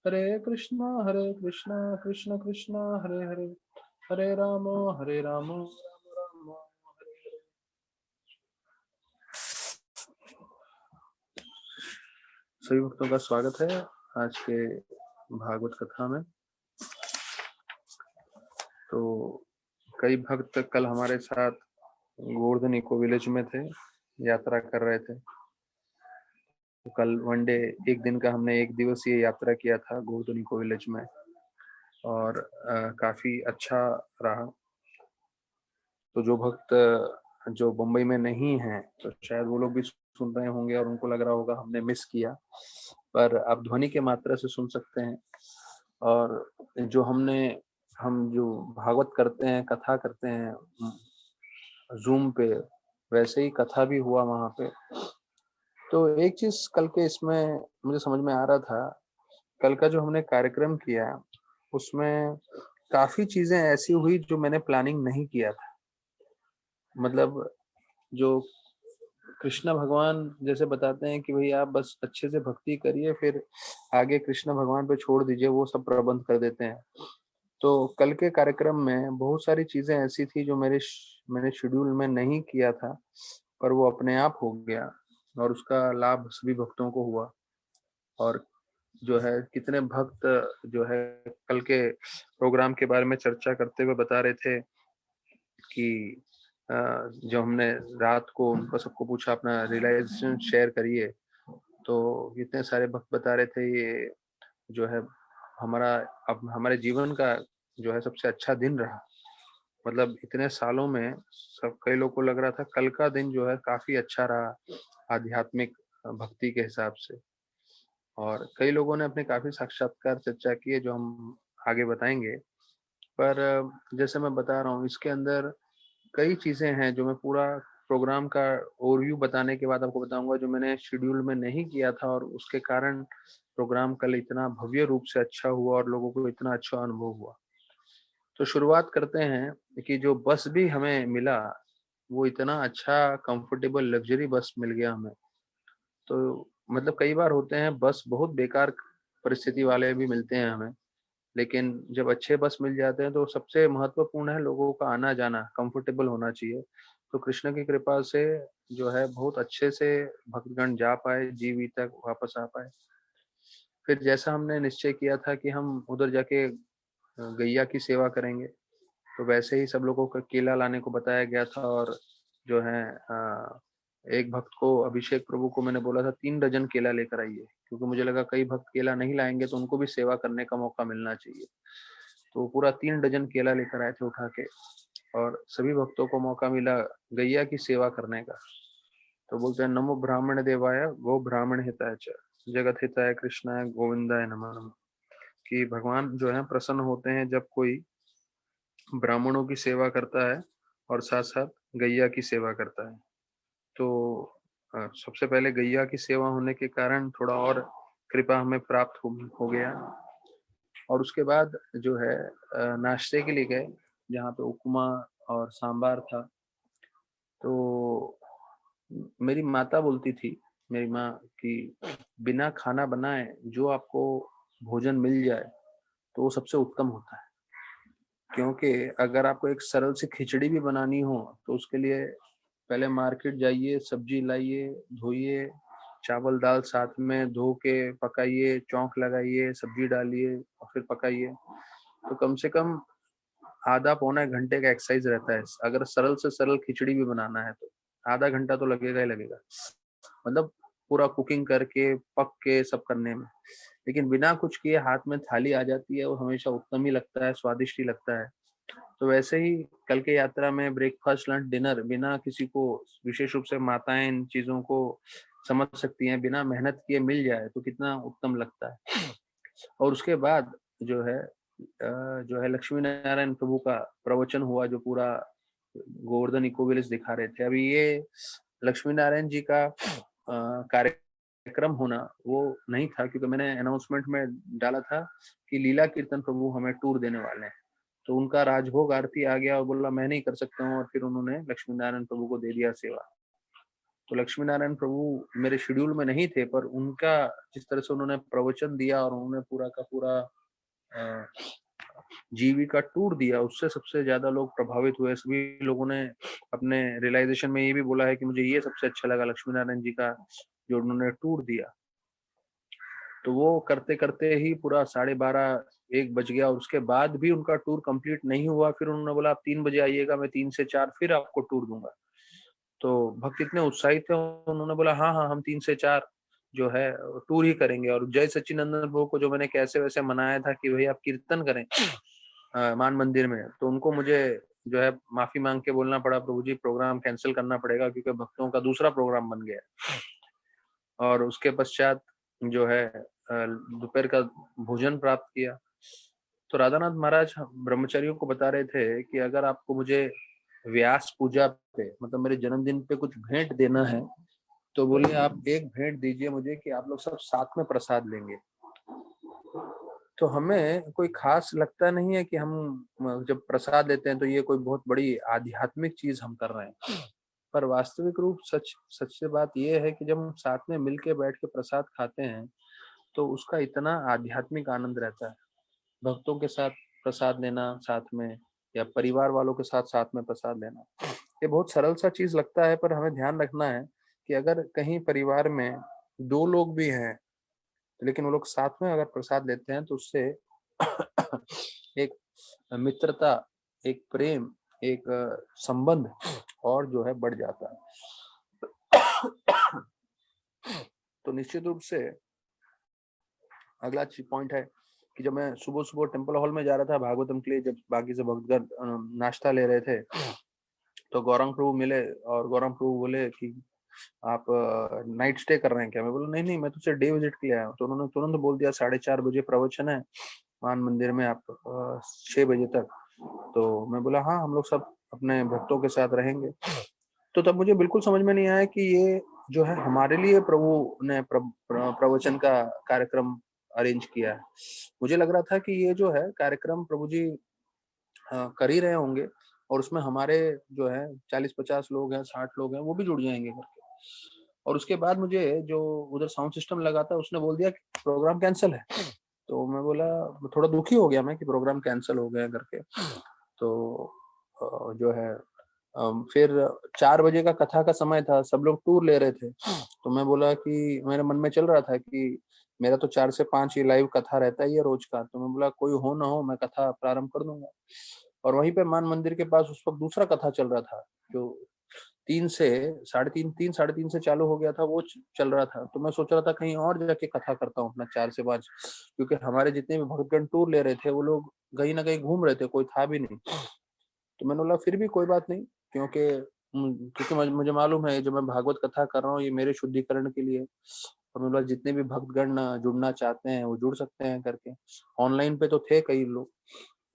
हरे कृष्णा कृष्ण कृष्ण हरे हरे, हरे राम राम राम हरे हरे। सभी भक्तों का स्वागत है आज के भागवत कथा में। तो कई भक्त कल हमारे साथ गोवर्धन इको विलेज में थे, यात्रा कर रहे थे। तो कल वनडे एक दिन का हमने एक दिवसीय यात्रा किया था गोवर्धन इको विलेज में, और काफी अच्छा रहा। तो जो भक्त जो मुंबई में नहीं हैं तो शायद वो लोग भी सुन रहे होंगे और उनको लग रहा होगा हमने मिस किया, पर आप ध्वनि के मात्रा से सुन सकते हैं। और जो हम जो भागवत करते हैं, कथा करते हैं जूम पे, वैसे ही कथा भी हुआ वहां पे। तो एक चीज कल के इसमें मुझे समझ में आ रहा था, कल का जो हमने कार्यक्रम किया उसमें काफी चीजें ऐसी हुई जो मैंने प्लानिंग नहीं किया था। मतलब जो कृष्ण भगवान जैसे बताते हैं कि भाई आप बस अच्छे से भक्ति करिए, फिर आगे कृष्ण भगवान पे छोड़ दीजिए, वो सब प्रबंध कर देते हैं। तो कल के कार्यक्रम में बहुत सारी चीजें ऐसी थी जो मैंने शेड्यूल में नहीं किया था, पर वो अपने आप हो गया और उसका लाभ सभी भक्तों को हुआ। और जो है कितने भक्त जो है कल के प्रोग्राम के बारे में चर्चा करते हुए बता रहे थे कि जो हमने रात को उनको सबको पूछा अपना रियलाइजेशन शेयर करिए, तो इतने सारे भक्त बता रहे थे ये जो है हमारा अब हमारे जीवन का जो है सबसे अच्छा दिन रहा। मतलब इतने सालों में सब कई लोगों को लग रहा था कल का दिन जो है काफी अच्छा रहा आध्यात्मिक भक्ति के हिसाब से। और कई लोगों ने अपने काफी साक्षात्कार चर्चा की है जो हम आगे बताएंगे। पर जैसे मैं बता रहा हूँ इसके अंदर कई चीजें हैं जो मैं पूरा प्रोग्राम का ओवरव्यू बताने के बाद आपको बताऊंगा, जो मैंने शेड्यूल में नहीं किया था और उसके कारण प्रोग्राम कल इतना भव्य रूप से अच्छा हुआ और लोगों को इतना अच्छा अनुभव हुआ। तो शुरुआत करते हैं कि जो बस भी हमें मिला वो इतना अच्छा कंफर्टेबल लग्जरी बस मिल गया हमें। तो मतलब कई बार होते हैं बस बहुत बेकार परिस्थिति वाले भी मिलते हैं हमें, लेकिन जब अच्छे बस मिल जाते हैं तो सबसे महत्वपूर्ण है लोगों का आना जाना कंफर्टेबल होना चाहिए। तो कृष्ण की कृपा से जो है बहुत अच्छे से भक्तगण जा पाए, जीवी तक वापस आ पाए। फिर जैसा हमने निश्चय किया था कि हम उधर जाके गैया की सेवा करेंगे, तो वैसे ही सब लोगों को केला लाने को बताया गया था। और जो है एक भक्त को, अभिषेक प्रभु को मैंने बोला था 3 डजन केला लेकर आइए, क्योंकि मुझे लगा कई भक्त केला नहीं लाएंगे तो उनको भी सेवा करने का मौका मिलना चाहिए। तो पूरा 3 डजन केला लेकर आए थे उठा के, और सभी भक्तों को मौका मिला गैया की सेवा करने का। तो बोलते हैं नमो ब्राह्मण देवाय गो ब्राह्मण हिताय च, जगत हिताय कृष्णाय गोविंदाय नमः नमः। कि भगवान जो है प्रसन्न होते हैं जब कोई ब्राह्मणों की सेवा करता है और साथ साथ गैया की सेवा करता है। तो सबसे पहले गैया की सेवा होने के कारण थोड़ा और कृपा हमें प्राप्त हो गया। और उसके बाद जो है नाश्ते के लिए गए, जहाँ पे उपमा और सांबार था। तो मेरी माता बोलती थी, मेरी माँ, कि बिना खाना बनाए जो आपको भोजन मिल जाए तो वो सबसे उत्तम होता है। क्योंकि अगर आपको एक सरल सी खिचड़ी भी बनानी हो तो उसके लिए पहले मार्केट जाइए, सब्जी लाइए, धोइए, चावल दाल साथ में धो के पकाइए, चौंक लगाइए, सब्जी डालिए और फिर पकाइए। तो कम से कम आधा पौना घंटे का एक्सरसाइज रहता है। अगर सरल से सरल खिचड़ी भी बनाना है तो आधा घंटा तो लगेगा ही लगेगा, मतलब पूरा कुकिंग करके पक के सब करने में। लेकिन बिना कुछ किए हाथ में थाली आ जाती है, वो हमेशा उत्तम ही लगता है, स्वादिष्ट ही लगता है। तो वैसे ही कल के यात्रा में ब्रेकफास्ट लंच डिनर बिना किसी को, विशेष रूप से माताएं इन चीजों को समझ सकती हैं, बिना मेहनत किए मिल जाए तो कितना उत्तम लगता है। और उसके बाद जो है लक्ष्मी नारायण प्रभु का प्रवचन हुआ, जो पूरा गोवर्धन इको विलेज दिखा रहे थे। अभी ये लक्ष्मी नारायण जी का कार्यक्रम होना वो नहीं था, क्योंकि मैंने अनाउंसमेंट में डाला था कि लीला कीर्तन प्रभु हमें टूर देने वाले हैं। तो उनका राजभोग आरती आ गया और बोला मैं नहीं कर सकता हूँ, और फिर उन्होंने लक्ष्मी नारायण प्रभु को दे दिया सेवा। तो लक्ष्मी नारायण प्रभु मेरे शेड्यूल में नहीं थे, पर उनका जिस तरह से उन्होंने प्रवचन दिया और उन्होंने पूरा का पूरा जीवी का टूर दिया, उससे सबसे ज्यादा लोग प्रभावित हुए। सभी लोगों ने अपने रियलाइजेशन में ये भी बोला है कि मुझे ये सबसे अच्छा लगा लक्ष्मी नारायण जी का जो उन्होंने टूर दिया। तो वो करते करते ही पूरा 12:30 1 बज गया और उसके बाद भी उनका टूर कंप्लीट नहीं हुआ। फिर उन्होंने बोला आप 3 बजे आइएगा, मैं 3 से 4 फिर आपको टूर दूंगा। तो भक्त इतने उत्साहित थे, उन्होंने बोला हाँ हाँ हम 3 से 4 जो है टूर ही करेंगे। और जय सच्चिदानंद प्रभु को जो मैंने कैसे वैसे मनाया था कि भाई आप कीर्तन करें मान मंदिर में, तो उनको मुझे जो है माफी मांग के बोलना पड़ा, प्रभु जी प्रोग्राम कैंसिल करना पड़ेगा क्योंकि भक्तों का दूसरा प्रोग्राम बन गया। और उसके पश्चात जो है दोपहर का भोजन प्राप्त किया। तो राधानाथ महाराज ब्रह्मचारियों को बता रहे थे कि अगर आपको मुझे व्यास पूजा पे मतलब मेरे जन्मदिन पे कुछ भेंट देना है तो बोले आप एक भेंट दीजिए मुझे कि आप लोग सब साथ में प्रसाद लेंगे। तो हमें कोई खास लगता नहीं है कि हम जब प्रसाद लेते हैं तो ये कोई बहुत बड़ी आध्यात्मिक चीज हम कर रहे हैं, पर वास्तविक रूप सच से बात ये है कि जब हम साथ में मिलके बैठ के प्रसाद खाते हैं तो उसका इतना आध्यात्मिक आनंद रहता है। भक्तों के साथ प्रसाद लेना साथ में, या परिवार वालों के साथ साथ में प्रसाद लेना, ये बहुत सरल सा चीज लगता है, पर हमें ध्यान रखना है कि अगर कहीं परिवार में 2 लोग भी हैं लेकिन वो लोग साथ में अगर प्रसाद लेते हैं तो उससे एक मित्रता, एक प्रेम, एक संबंध और जो है बढ़ जाता है। तो निश्चित रूप से अगला पॉइंट है कि जब मैं सुबह सुबह टेम्पल हॉल में जा रहा था भागवतम के लिए, जब बाकी से भक्तगण नाश्ता ले रहे थे तो गौरंग प्रभु मिले और गौरंग प्रभु बोले कि आप नाइट स्टे कर रहे हैं क्या? मैं बोला नहीं नहीं, मैं तो सिर्फ डे विजिट के लिए आया हूँ। तो उन्होंने तुरंत बोल दिया 4:30 बजे प्रवचन है मान मंदिर में, आप 6 बजे तक। तो मैं बोला हाँ हम लोग सब अपने भक्तों के साथ रहेंगे। तो तब मुझे बिल्कुल समझ में नहीं आया कि ये जो है हमारे लिए प्रभु ने प्रवचन का कार्यक्रम अरेंज किया है। मुझे लग रहा था कि ये जो है कार्यक्रम प्रभु जी कर ही रहे होंगे और उसमें हमारे जो है 40-50 लोग हैं, 60 लोग हैं, वो भी जुड़ जाएंगे करके। और उसके बाद मुझे जो उधर साउंड सिस्टम लगा था उसने बोल दिया कि प्रोग्राम कैंसिल है। तो मैं बोला, थोड़ा दुखी हो गया मैं कि प्रोग्राम कैंसिल हो गया करके। तो जो है फिर 4 बजे का कथा का समय था, सब लोग टूर ले रहे थे। तो मैं बोला कि मेरे मन में चल रहा था कि मेरा तो 4 से 5 ये लाइव कथा रहता ही है रोज का। तो मैं बोला कोई हो ना हो मैं कथा प्रारंभ कर दूंगा। और वहीं पे मान मंदिर के पास उस वक्त दूसरा कथा चल रहा था जो 3 से 3:30 3 साढ़े 3 से चालू हो गया था, वो चल रहा था। तो मैं सोच रहा था कहीं और जाके कथा करता हूँ अपना 4 से 5, क्योंकि हमारे जितने भी भक्तगण टूर ले रहे थे वो लोग कहीं ना कहीं घूम रहे थे, कोई था भी नहीं। तो मैंने बोला फिर भी कोई बात नहीं, क्योंकि मुझे मालूम है जो मैं भागवत कथा कर रहा हूँ ये मेरे शुद्धिकरण के लिए। और मैंने बोला जितने भी भक्तगण जुड़ना चाहते हैं वो जुड़ सकते हैं करके। ऑनलाइन पे तो थे कई लोग।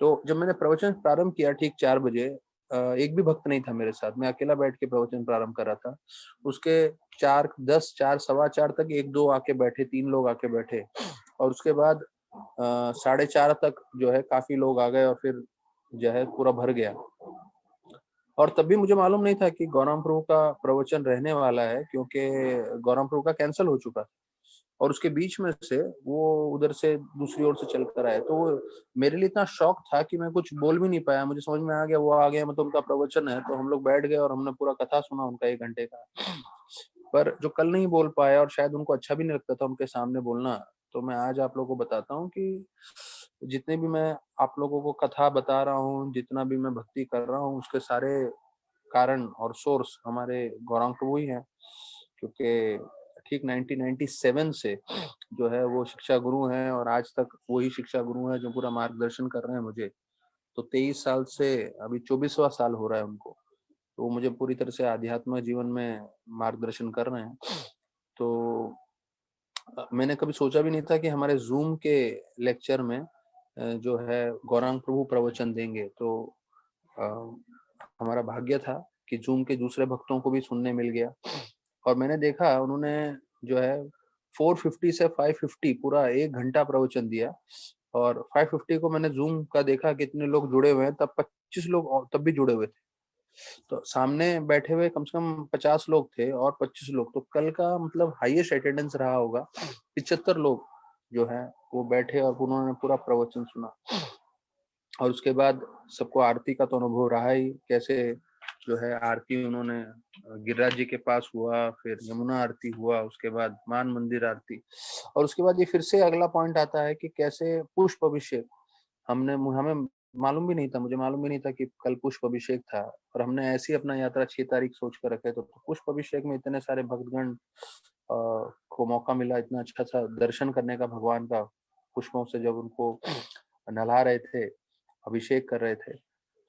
तो जब मैंने प्रवचन प्रारंभ किया ठीक 4 बजे, एक भी भक्त नहीं था मेरे साथ, मैं अकेला बैठ के प्रवचन प्रारंभ कर रहा था। उसके 4:10 4 सवा 4 तक 1-2 आके बैठे, 3 लोग आके बैठे। और उसके बाद 4:30 तक जो है काफी लोग आ गए और फिर जो है पूरा भर गया। और तब भी मुझे मालूम नहीं था कि गौरांग प्रभु का प्रवचन रहने वाला है, क्योंकि गौरांग प्रभु का कैंसिल हो चुका था। और उसके बीच में से वो उधर से दूसरी ओर से चल कर आए, तो वो मेरे लिए इतना शौक था कि मैं कुछ बोल भी नहीं पाया। मुझे समझ में आ गया वो आ गया मतलब उनका प्रवचन है, तो हम लोग बैठ गए और हमने पूरा कथा सुना उनका 1 घंटे का। पर जो कल नहीं बोल पाया और शायद उनको अच्छा भी नहीं लगता था उनके सामने बोलना, तो मैं आज आप लोगों को बताता हूँ कि जितने भी मैं आप लोगों को कथा बता रहा हूँ, जितना भी मैं भक्ति कर रहा हूँ, उसके सारे कारण और सोर्स हमारे गौरांग प्रभु ही हैं। क्योंकि ठीक 1997 से जो है वो शिक्षा गुरु हैं और आज तक वही शिक्षा गुरु हैं जो पूरा मार्गदर्शन कर रहे हैं मुझे। तो 23 साल से अभी 24वां साल हो रहा है उनको। तो वो मुझे पूरी तरह से आध्यात्म जीवन में मार्गदर्शन कर रहे हैं। तो मैंने कभी सोचा भी नहीं था कि हमारे ज़ूम के लेक्चर में जो है गौरांग प्रभु प्रवचन देंगे। तो अ, हमारा भाग्य था कि ज़ूम के दूसरे भक्तों को भी सुनने मिल गया। और मैंने देखा उन्होंने जो है 450 से 550 पूरा 1 घंटा प्रवचन दिया। और 550 को मैंने ज़ूम का देखा कितने लोग जुड़े हुए हैं, तब 25 लोग और तब भी जुड़े हुए थे। तो सामने बैठे हुए कम से कम 50 लोग थे और 25 लोग, तो कल का मतलब हाईएस्ट अटेंडेंस रहा होगा। 75 लोग जो है वो बैठे और उन्होंने पूरा प्रवचन सुना। और उसके बाद सबको आरती का तो अनुभव रहा ही, कैसे जो है आरती उन्होंने गिरिराज जी के पास हुआ, फिर यमुना आरती हुआ, उसके बाद मान मंदिर आरती, और उसके बाद ये फिर से अगला पॉइंट आता है कि कैसे पुष्प अभिषेक हमें मालूम भी नहीं था, मुझे मालूम भी नहीं था कि कल पुष्प अभिषेक था, और हमने ऐसी अपना यात्रा 6 तारीख सोच कर रखे, तो पुष्प अभिषेक में इतने सारे भक्तगण को मौका मिला इतना अच्छा सा दर्शन करने का भगवान का, पुष्पों से जब उनको नहला रहे थे, अभिषेक कर रहे थे।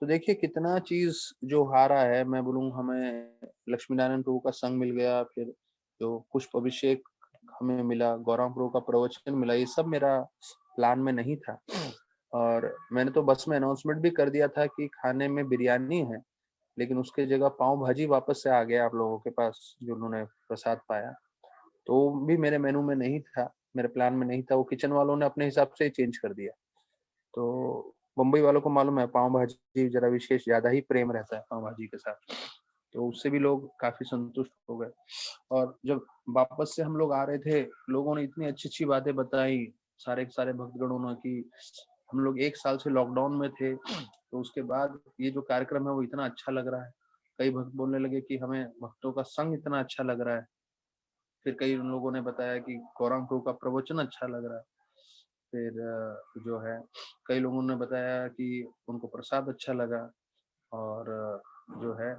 तो देखिए कितना चीज जो हारा है, मैं बोलूँ हमें लक्ष्मी नारायण प्रभु का संग मिल गया, फिर जो पुष्प अभिषेक हमें मिला, गौरांग प्रभु का प्रवचन मिला, ये सब मेरा प्लान में नहीं था। और मैंने तो बस में अनाउंसमेंट भी कर दिया था कि खाने में बिरयानी है, लेकिन उसके जगह पाव भाजी वापस से आ गया आप लोगों के पास, जो उन्होंने प्रसाद पाया, तो वो भी मेरे मेनू में नहीं था, मेरे प्लान में नहीं था, वो किचन वालों ने अपने हिसाब से ही चेंज कर दिया। तो मुंबई वालों को मालूम है पाव भाजी जरा विशेष ज्यादा ही प्रेम रहता है पाव भाजी के साथ, तो उससे भी लोग काफी संतुष्ट हो गए। और जब वापस से हम लोग आ रहे थे, लोगों ने इतनी अच्छी अच्छी बातें बताई, सारे के सारे भक्तगणों ने, कि हम लोग 1 साल से लॉकडाउन में थे, तो उसके बाद ये जो कार्यक्रम है वो इतना अच्छा लग रहा है। कई भक्त बोलने लगे कि हमें भक्तों का संग इतना अच्छा लग रहा है। फिर कई लोगों ने बताया कि गौरांग प्रभु का प्रवचन अच्छा लग रहा है। फिर जो है कई लोगों ने बताया कि उनको प्रसाद अच्छा लगा। और जो है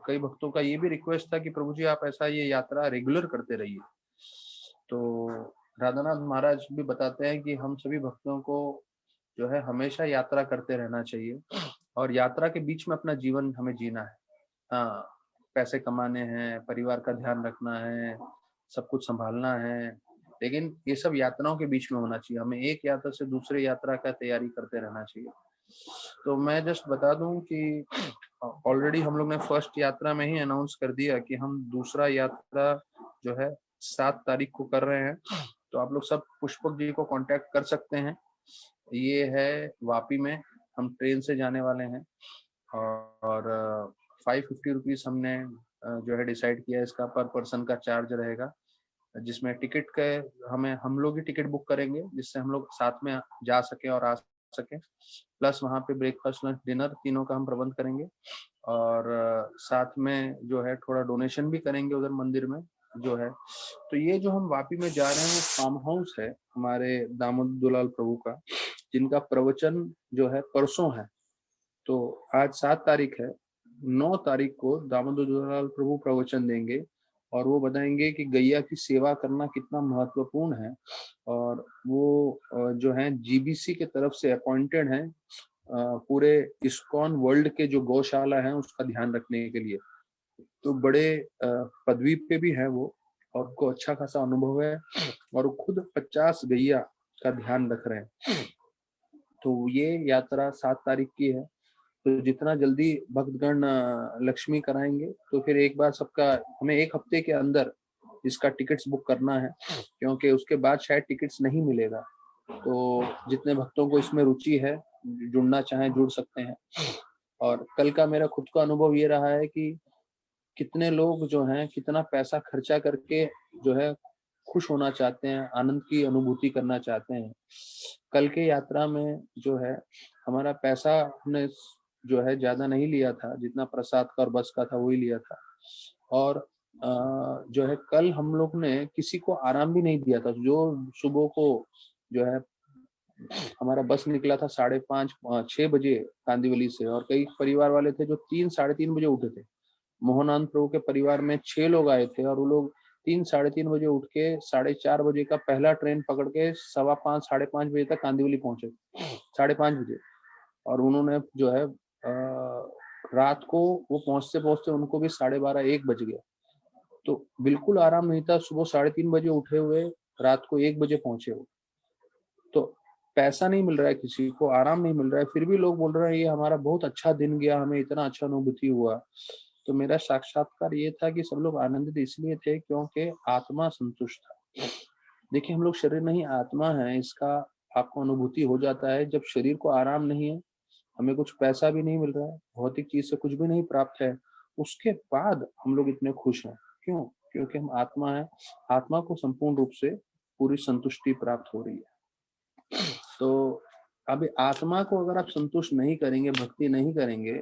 कई भक्तों का ये भी रिक्वेस्ट था कि प्रभु जी आप ऐसा ये यात्रा रेगुलर करते रहिए। तो राधानाथ महाराज भी बताते हैं कि हम सभी भक्तों को जो है हमेशा यात्रा करते रहना चाहिए, और यात्रा के बीच में अपना जीवन हमें जीना है। हाँ, पैसे कमाने हैं, परिवार का ध्यान रखना है, सब कुछ संभालना है, लेकिन ये सब यात्राओं के बीच में होना चाहिए। हमें एक यात्रा से दूसरे यात्रा का तैयारी करते रहना चाहिए। तो मैं जस्ट बता दूं कि ऑलरेडी हम लोग ने फर्स्ट यात्रा में ही अनाउंस कर दिया कि हम दूसरा यात्रा जो है 7 तारीख को कर रहे हैं। तो आप लोग सब पुष्पक जी को कांटेक्ट कर सकते हैं। ये है वापी में, हम ट्रेन से जाने वाले हैं, और 550 रुपीज हमने जो है डिसाइड किया है, इसका पर पर्सन का चार्ज रहेगा, जिसमें टिकट के हमें हम लोग ही टिकट बुक करेंगे, जिससे हम लोग साथ में जा सके और आ सके, प्लस वहाँ पे ब्रेकफास्ट लंच डिनर तीनों का हम प्रबंध करेंगे। और साथ में जो है थोड़ा डोनेशन भी करेंगे उधर मंदिर में जो है। तो ये जो हम वापी में जा रहे हैं वो फार्म हाउस है हमारे दामोदर दुलाल प्रभु का, जिनका प्रवचन जो है परसों है। तो आज 7 तारीख है, 9 तारीख को दामोदर दुलाल प्रभु प्रवचन देंगे, और वो बताएंगे कि गैया की सेवा करना कितना महत्वपूर्ण है। और वो जो है जीबीसी के तरफ से अपॉइंटेड हैं पूरे इस्कॉन वर्ल्ड के जो गौशाला है उसका ध्यान रखने के लिए। तो बड़े पदवी पे भी है वो, और उनको अच्छा खासा अनुभव है, और वो खुद 50 गैया का ध्यान रख रहे हैं। तो ये यात्रा 7 तारीख की है। तो जितना जल्दी भक्तगण लक्ष्मी कराएंगे, तो फिर एक बार सबका हमें 1 हफ्ते के अंदर इसका टिकट्स बुक करना है, क्योंकि उसके बाद शायद टिकट्स नहीं मिलेगा। तो जितने भक्तों को इसमें रुचि है, जुड़ना चाहें जुड़ सकते हैं। और कल का मेरा खुद का अनुभव ये रहा है कि कितने लोग जो हैं कितना पैसा खर्चा करके जो है खुश होना चाहते हैं, आनंद की अनुभूति करना चाहते हैं। कल के यात्रा में जो है हमारा पैसा हमने जो है ज्यादा नहीं लिया था, जितना प्रसाद का और बस का था वही लिया था। और जो है कल हम लोग ने किसी को आराम भी नहीं दिया था। जो सुबह को जो है हमारा बस निकला था 5:30-6 बजे कांदिवली से, और कई परिवार वाले थे जो 3-3:30 बजे उठे थे। मोहनानंद प्रभु के परिवार में 6 लोग आए थे, और वो लोग 3-3:30 बजे उठ के 4:30 बजे का पहला ट्रेन पकड़ के 5:15-5:30 बजे तक कांदिवली पहुंचे, 5:30 बजे। और उन्होंने जो है रात को वो पहुंचते पहुंचते उनको भी 12:30-1 बज गया। तो बिल्कुल आराम नहीं था, सुबह 3:30 बजे उठे हुए, रात को 1 बजे पहुंचे हो। तो पैसा नहीं मिल रहा है, किसी को आराम नहीं मिल रहा है, फिर भी लोग बोल रहे हैं ये हमारा बहुत अच्छा दिन गया, हमें इतना अच्छा अनुभूति हुआ। तो मेरा साक्षात्कार ये था कि सब लोग आनंदित इसलिए थे क्योंकि आत्मा संतुष्ट था। देखिए हम लोग शरीर नहीं आत्मा है, इसका आपको अनुभूति हो जाता है जब शरीर को आराम नहीं है, हमें कुछ पैसा भी नहीं मिल रहा है, भौतिक चीज से कुछ भी नहीं प्राप्त है, उसके बाद हम लोग इतने खुश हैं। क्यों? क्योंकि हम आत्मा है, आत्मा को संपूर्ण रूप से पूरी संतुष्टि प्राप्त हो रही है। तो अभी आत्मा को अगर आप संतुष्ट नहीं करेंगे, भक्ति नहीं करेंगे,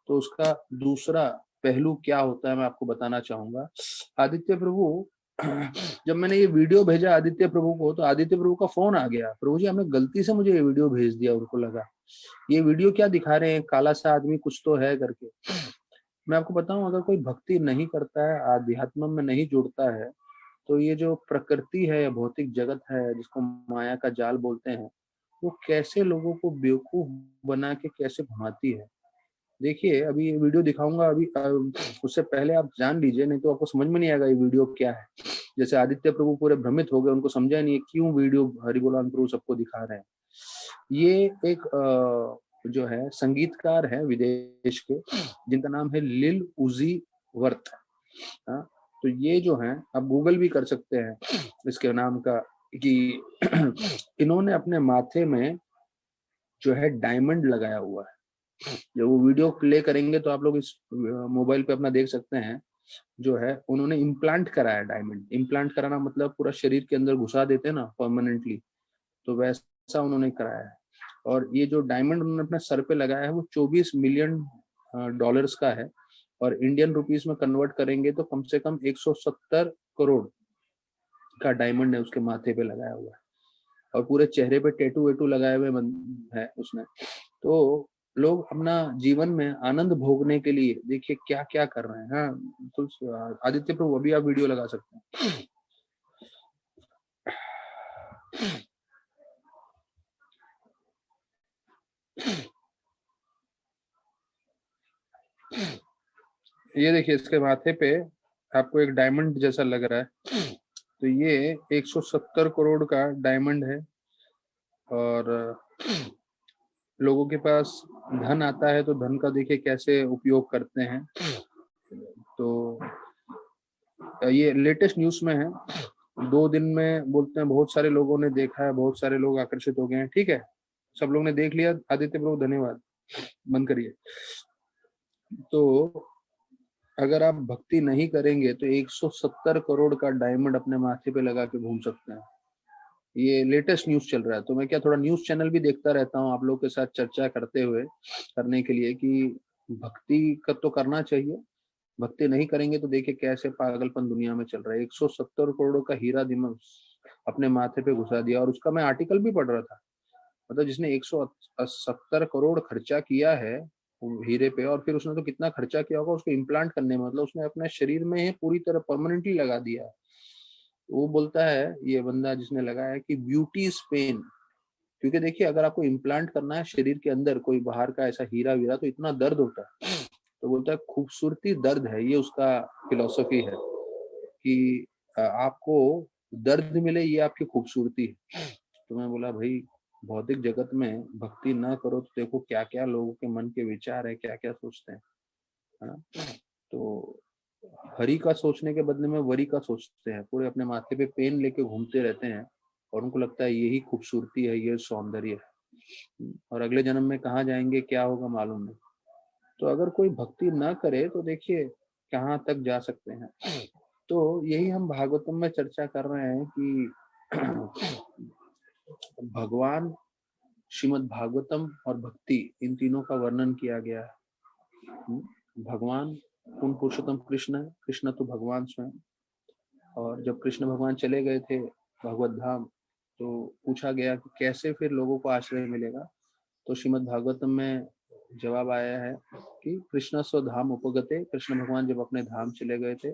तो उसका दूसरा पहलू क्या होता है मैं आपको बताना चाहूंगा। आदित्य प्रभु, जब मैंने ये वीडियो भेजा आदित्य प्रभु को, तो आदित्य प्रभु का फोन आ गया, प्रभु जी हमने गलती से मुझे ये वीडियो भेज दिया। उनको लगा ये वीडियो क्या दिखा रहे हैं, काला सा आदमी कुछ तो है करके। मैं आपको बताऊं, अगर कोई भक्ति नहीं करता है, आध्यात्म में नहीं जुड़ता है, तो ये जो प्रकृति है या भौतिक जगत है जिसको माया का जाल बोलते हैं, वो कैसे लोगों को बेवकूफ बना के कैसे घुमाती है। देखिए अभी ये वीडियो दिखाऊंगा, अभी उससे पहले आप जान लीजिए, नहीं तो आपको समझ में नहीं आएगा ये वीडियो क्या है। जैसे आदित्य प्रभु पूरे भ्रमित हो गए, उनको समझा नहीं है क्यों वीडियो हरिबोलान प्रभु सबको दिखा रहे हैं। ये एक जो है संगीतकार है विदेश के, जिनका नाम है लिल उजी वर्थ। हाँ, तो ये जो है आप गूगल भी कर सकते हैं इसके नाम का, कि इन्होंने अपने माथे में जो है डायमंड लगाया हुआ है। जब वो वीडियो प्ले करेंगे तो आप लोग इस मोबाइल पे अपना देख सकते हैं। जो है उन्होंने इम्प्लांट कराया डायमंड। इम्प्लांट कराना मतलब पूरा शरीर के अंदर घुसा देते हैं ना परमानेंटली, तो वैसा उन्होंने कराया है। और ये जो डायमंड उन्होंने अपने सर पे लगाया है वो 24 मिलियन डॉलर्स का है, और इंडियन रुपीस में कन्वर्ट करेंगे तो कम से कम 170 करोड़ का डायमंड है उसके माथे पे लगाया हुआ है। और पूरे चेहरे पे टैटू वेटू लगाए हुए है उसने। तो लोग अपना जीवन में आनंद भोगने के लिए देखिए क्या क्या कर रहे हैं। हाँ, तो आदित्य प्रभु अभी आप वीडियो लगा सकते हैं। ये देखिए इसके माथे पे आपको एक डायमंड जैसा लग रहा है, तो ये 170 करोड़ का डायमंड है। और लोगों के पास धन आता है तो धन का देखिए कैसे उपयोग करते हैं। तो ये लेटेस्ट न्यूज में है, 2 दिन में बोलते हैं बहुत सारे लोगों ने देखा है, बहुत सारे लोग आकर्षित हो गए हैं। ठीक है, सब लोग ने देख लिया। आदित्य प्रभु धन्यवाद, बंद करिए। तो अगर आप भक्ति नहीं करेंगे तो 170 करोड़ का डायमंड अपने माथे पे लगा के घूम सकते हैं। ये लेटेस्ट न्यूज चल रहा है, तो मैं क्या थोड़ा न्यूज चैनल भी देखता रहता हूँ आप लोग के साथ चर्चा करते हुए, करने के लिए कि भक्ति का तो करना चाहिए। भक्ति नहीं करेंगे तो देखिए कैसे पागलपन दुनिया में चल रहा है। 170 करोड़ का हीरा दिमाग अपने माथे पे घुसा दिया, और उसका मैं आर्टिकल भी पढ़ रहा था। मतलब जिसने 170 करोड़ खर्चा किया है हीरे पे, और फिर उसने तो कितना खर्चा किया होगा उसको इम्प्लांट करने में, मतलब उसने अपने शरीर में पूरी तरह परमानेंटली लगा दिया है। वो बोलता है ये बंदा जिसने लगाया है कि ब्यूटी इज पेन। क्योंकि देखिए अगर आपको इम्प्लांट करना है शरीर के अंदर कोई बाहर का ऐसा हीरा वीरा, तो इतना दर्द होता है। तो बोलता है खूबसूरती दर्द है, ये उसका फिलॉसफी है कि आपको दर्द मिले, ये आपकी खूबसूरती है। तो मैं बोला भाई भौतिक जगत में भक्ति ना करो तो देखो क्या क्या लोगों के मन के विचार है, क्या क्या सोचते हैं, है ना। तो हरि का सोचने के बदले में वरी का सोचते हैं, पूरे अपने माथे पे पेन लेके घूमते रहते हैं, और उनको लगता है यही खूबसूरती है, ये सौंदर्य है। और अगले जन्म में कहाँ जाएंगे क्या होगा मालूम नहीं। तो अगर कोई भक्ति ना करे तो देखिए कहाँ तक जा सकते हैं। तो यही हम भागवतम में चर्चा कर रहे हैं कि भगवान, श्रीमद् भागवतम और भक्ति, इन तीनों का वर्णन किया गया है। भगवान पूर्ण पुरुषोत्तम कृष्ण है, कृष्ण तो भगवान स्वयं। और जब कृष्ण भगवान चले गए थे भगवत धाम, तो पूछा गया कि कैसे फिर लोगों को आश्रय मिलेगा। तो श्रीमद् भागवतम में जवाब आया है कि कृष्ण स्व धाम उपगते, कृष्ण भगवान जब अपने धाम चले गए थे,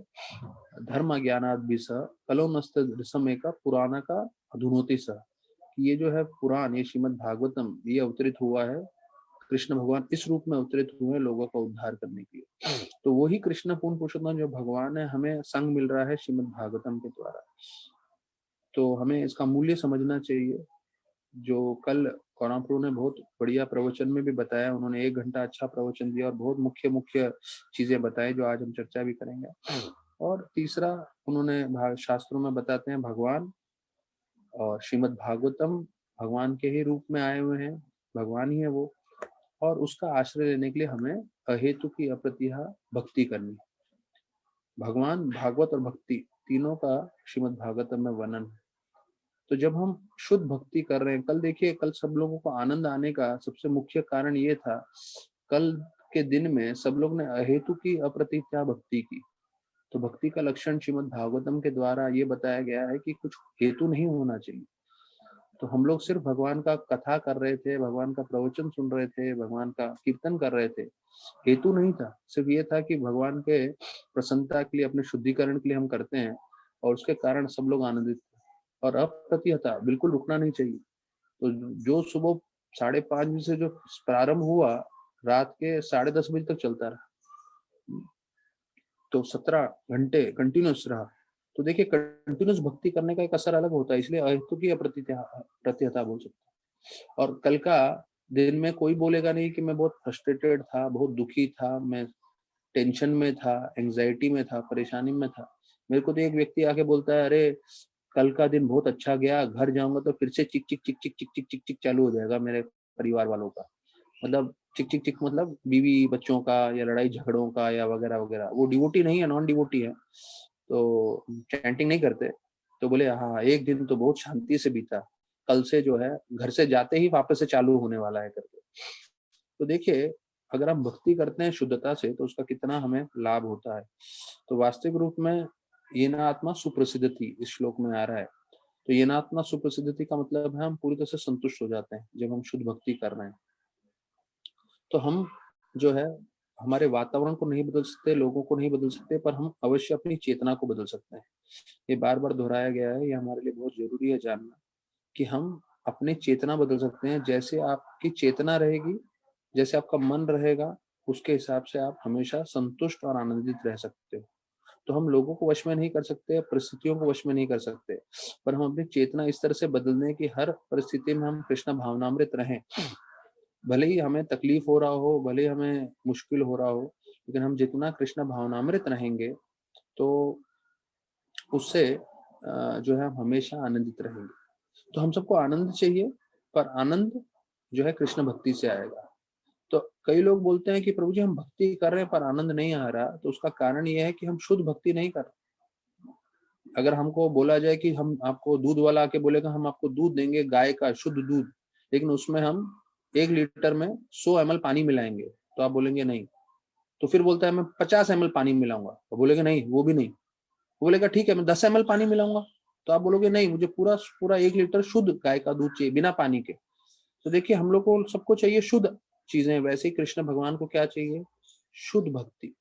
धर्म ज्ञानाद भी सह कलो नस्त समय का पुराना का अधुनोति सह। ये जो है पुराण, ये श्रीमद् भागवतम, ये अवतरित हुआ है, कृष्ण भगवान इस रूप में अवतरित हुए लोगों का उद्धार करने के लिए। तो वही कृष्ण पूर्ण पुरुषोत्तम जो भगवान है, हमें संग मिल रहा है श्रीमद् भागवतम के द्वारा। तो हमें इसका मूल्य समझना चाहिए। जो कल कौराम प्रभु ने बहुत बढ़िया प्रवचन में भी बताया, उन्होंने 1 घंटा अच्छा प्रवचन दिया और बहुत मुख्य मुख्य चीजें बताई जो आज हम चर्चा भी करेंगे। और तीसरा उन्होंने शास्त्रों में बताते हैं भगवान और श्रीमद् भागवतम भगवान के ही रूप में आए हुए हैं, भगवान ही है वो। और उसका आश्रय लेने के लिए हमें अहेतु की अप्रतिहा भक्ति करनी। भगवान, भागवत और भक्ति तीनों का श्रीमद् भागवतम में वर्णन है। तो जब हम शुद्ध भक्ति कर रहे हैं, कल देखिए, कल सब लोगों को आनंद आने का सबसे मुख्य कारण ये था, कल के दिन में सब लोग ने अहेतु की अप्रतिहा भक्ति की। तो भक्ति का लक्षण श्रीमद् भागवतम के द्वारा ये बताया गया है कि कुछ हेतु नहीं होना चाहिए। तो हम लोग सिर्फ भगवान का कथा कर रहे थे, भगवान का प्रवचन सुन रहे थे, भगवान का कीर्तन कर रहे थे। हेतु नहीं था, सिर्फ ये था कि भगवान के प्रसन्नता के लिए, अपने शुद्धिकरण के लिए हम करते हैं, और उसके कारण सब लोग आनंदित थे। और अप्रतिहता, बिल्कुल रुकना नहीं चाहिए। तो जो सुबह 5:30 बजे से जो प्रारंभ हुआ, रात के 10:30 बजे तक चलता रहा, तो 17 घंटे कंटिन्यूस रहा। तो देखिए, कंटिन्यूस भक्ति करने का एक असर अलग होता है, इसलिए अहेतु की अप्रतिहता बोल सकते हैं। और कल का दिन में कोई बोलेगा नहीं कि मैं बहुत फ्रस्ट्रेटेड था, बहुत दुखी था, मैं टेंशन में था, एंजाइटी में था, परेशानी में था। मेरे को तो एक व्यक्ति आके बोलता है, अरे कल का दिन बहुत अच्छा गया, घर जाऊंगा तो फिर से चिक चिक चिक चिक चिक चिक चिक चिक चालू हो जाएगा मेरे परिवार वालों का। मतलब चिक चिक चिक मतलब बीवी बच्चों का, या लड़ाई झगड़ों का, या वगैरह वगैरह। वो डिवोटी नहीं है, नॉन डिवोटी है, तो चैंटिंग नहीं करते। तो बोले हाँ, एक दिन तो बहुत शांति से बीता, कल से जो है घर से जाते ही वापस से चालू होने वाला है करके। तो देखिए, अगर हम भक्ति करते हैं शुद्धता से, तो उसका कितना हमें लाभ होता है। तो वास्तविक रूप में ये ना आत्मा सुप्रसिद्ध थी, इस श्लोक में आ रहा है। तो ये ना आत्मा सुप्रसिद्ध थी का मतलब है हम पूरी तरह से संतुष्ट हो जाते हैं जब हम शुद्ध भक्ति कर रहे हैं। तो हम जो है, हमारे वातावरण को नहीं बदल सकते, लोगों को नहीं बदल सकते, पर हम अवश्य अपनी चेतना को बदल सकते हैं। ये बार बार दोहराया गया है, ये हमारे लिए बहुत जरूरी है जानना कि हम अपनी चेतना बदल सकते हैं। जैसे आपकी चेतना रहेगी, जैसे आपका मन रहेगा, उसके हिसाब से आप हमेशा संतुष्ट और आनंदित रह सकते हो। तो हम लोगों को वश में नहीं कर सकते, परिस्थितियों को वश में नहीं कर सकते, पर हम अपनी चेतना इस तरह से बदल दें कि हर परिस्थिति में हम कृष्ण भावनामृत रहें। भले ही हमें तकलीफ हो रहा हो, भले ही हमें मुश्किल हो रहा हो, लेकिन हम जितना कृष्ण भावनामृत रहेंगे, तो उससे जो है हम हमेशा आनंदित रहेंगे। तो हम सबको आनंद चाहिए, पर आनंद जो है कृष्ण भक्ति से आएगा। तो कई लोग बोलते हैं कि प्रभु जी हम भक्ति कर रहे हैं पर आनंद नहीं आ रहा, तो उसका कारण ये है कि हम शुद्ध भक्ति नहीं कर रहे। अगर हमको बोला जाए कि हम आपको, दूध वाला आके बोलेगा हम आपको दूध देंगे, गाय का शुद्ध दूध, लेकिन उसमें हम 1 लीटर में 100 ml पानी मिलाएंगे, तो आप बोलेंगे नहीं। तो फिर बोलता है मैं 50 ml पानी मिलाऊंगा, तो बोलेगा नहीं, वो भी नहीं। वो बोलेगा ठीक है मैं 10 ml पानी मिलाऊंगा, तो आप बोलोगे नहीं, मुझे पूरा पूरा 1 लीटर शुद्ध गाय का दूध चाहिए, बिना पानी के। तो देखिए, हम लोग को सबको चाहिए शुद्ध चीजें, वैसे ही कृष्ण भगवान को क्या चाहिए? शुद्ध भक्ति।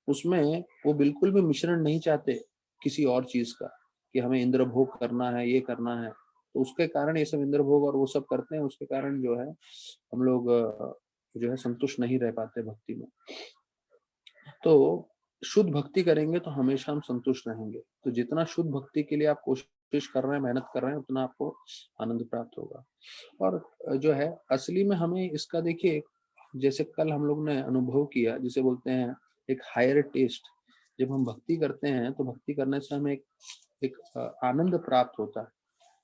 उसमें वो बिल्कुल भी मिश्रण नहीं चाहते किसी और चीज का, कि हमें इंद्र भोग करना है, ये करना है। तो उसके कारण ये सब इंद्र भोग और वो सब करते हैं, उसके कारण जो है हम लोग जो है संतुष्ट नहीं रह पाते भक्ति में। तो शुद्ध भक्ति करेंगे तो हमेशा हम संतुष्ट रहेंगे। तो जितना शुद्ध भक्ति के लिए आप कोशिश कर रहे हैं, मेहनत कर रहे हैं, उतना आपको आनंद प्राप्त होगा। और जो है असली में हमें इसका, देखिए, जैसे कल हम लोग ने अनुभव किया, जिसे बोलते हैं एक हायर टेस्ट। जब हम भक्ति करते हैं तो भक्ति करने से हमें एक आनंद प्राप्त होता है।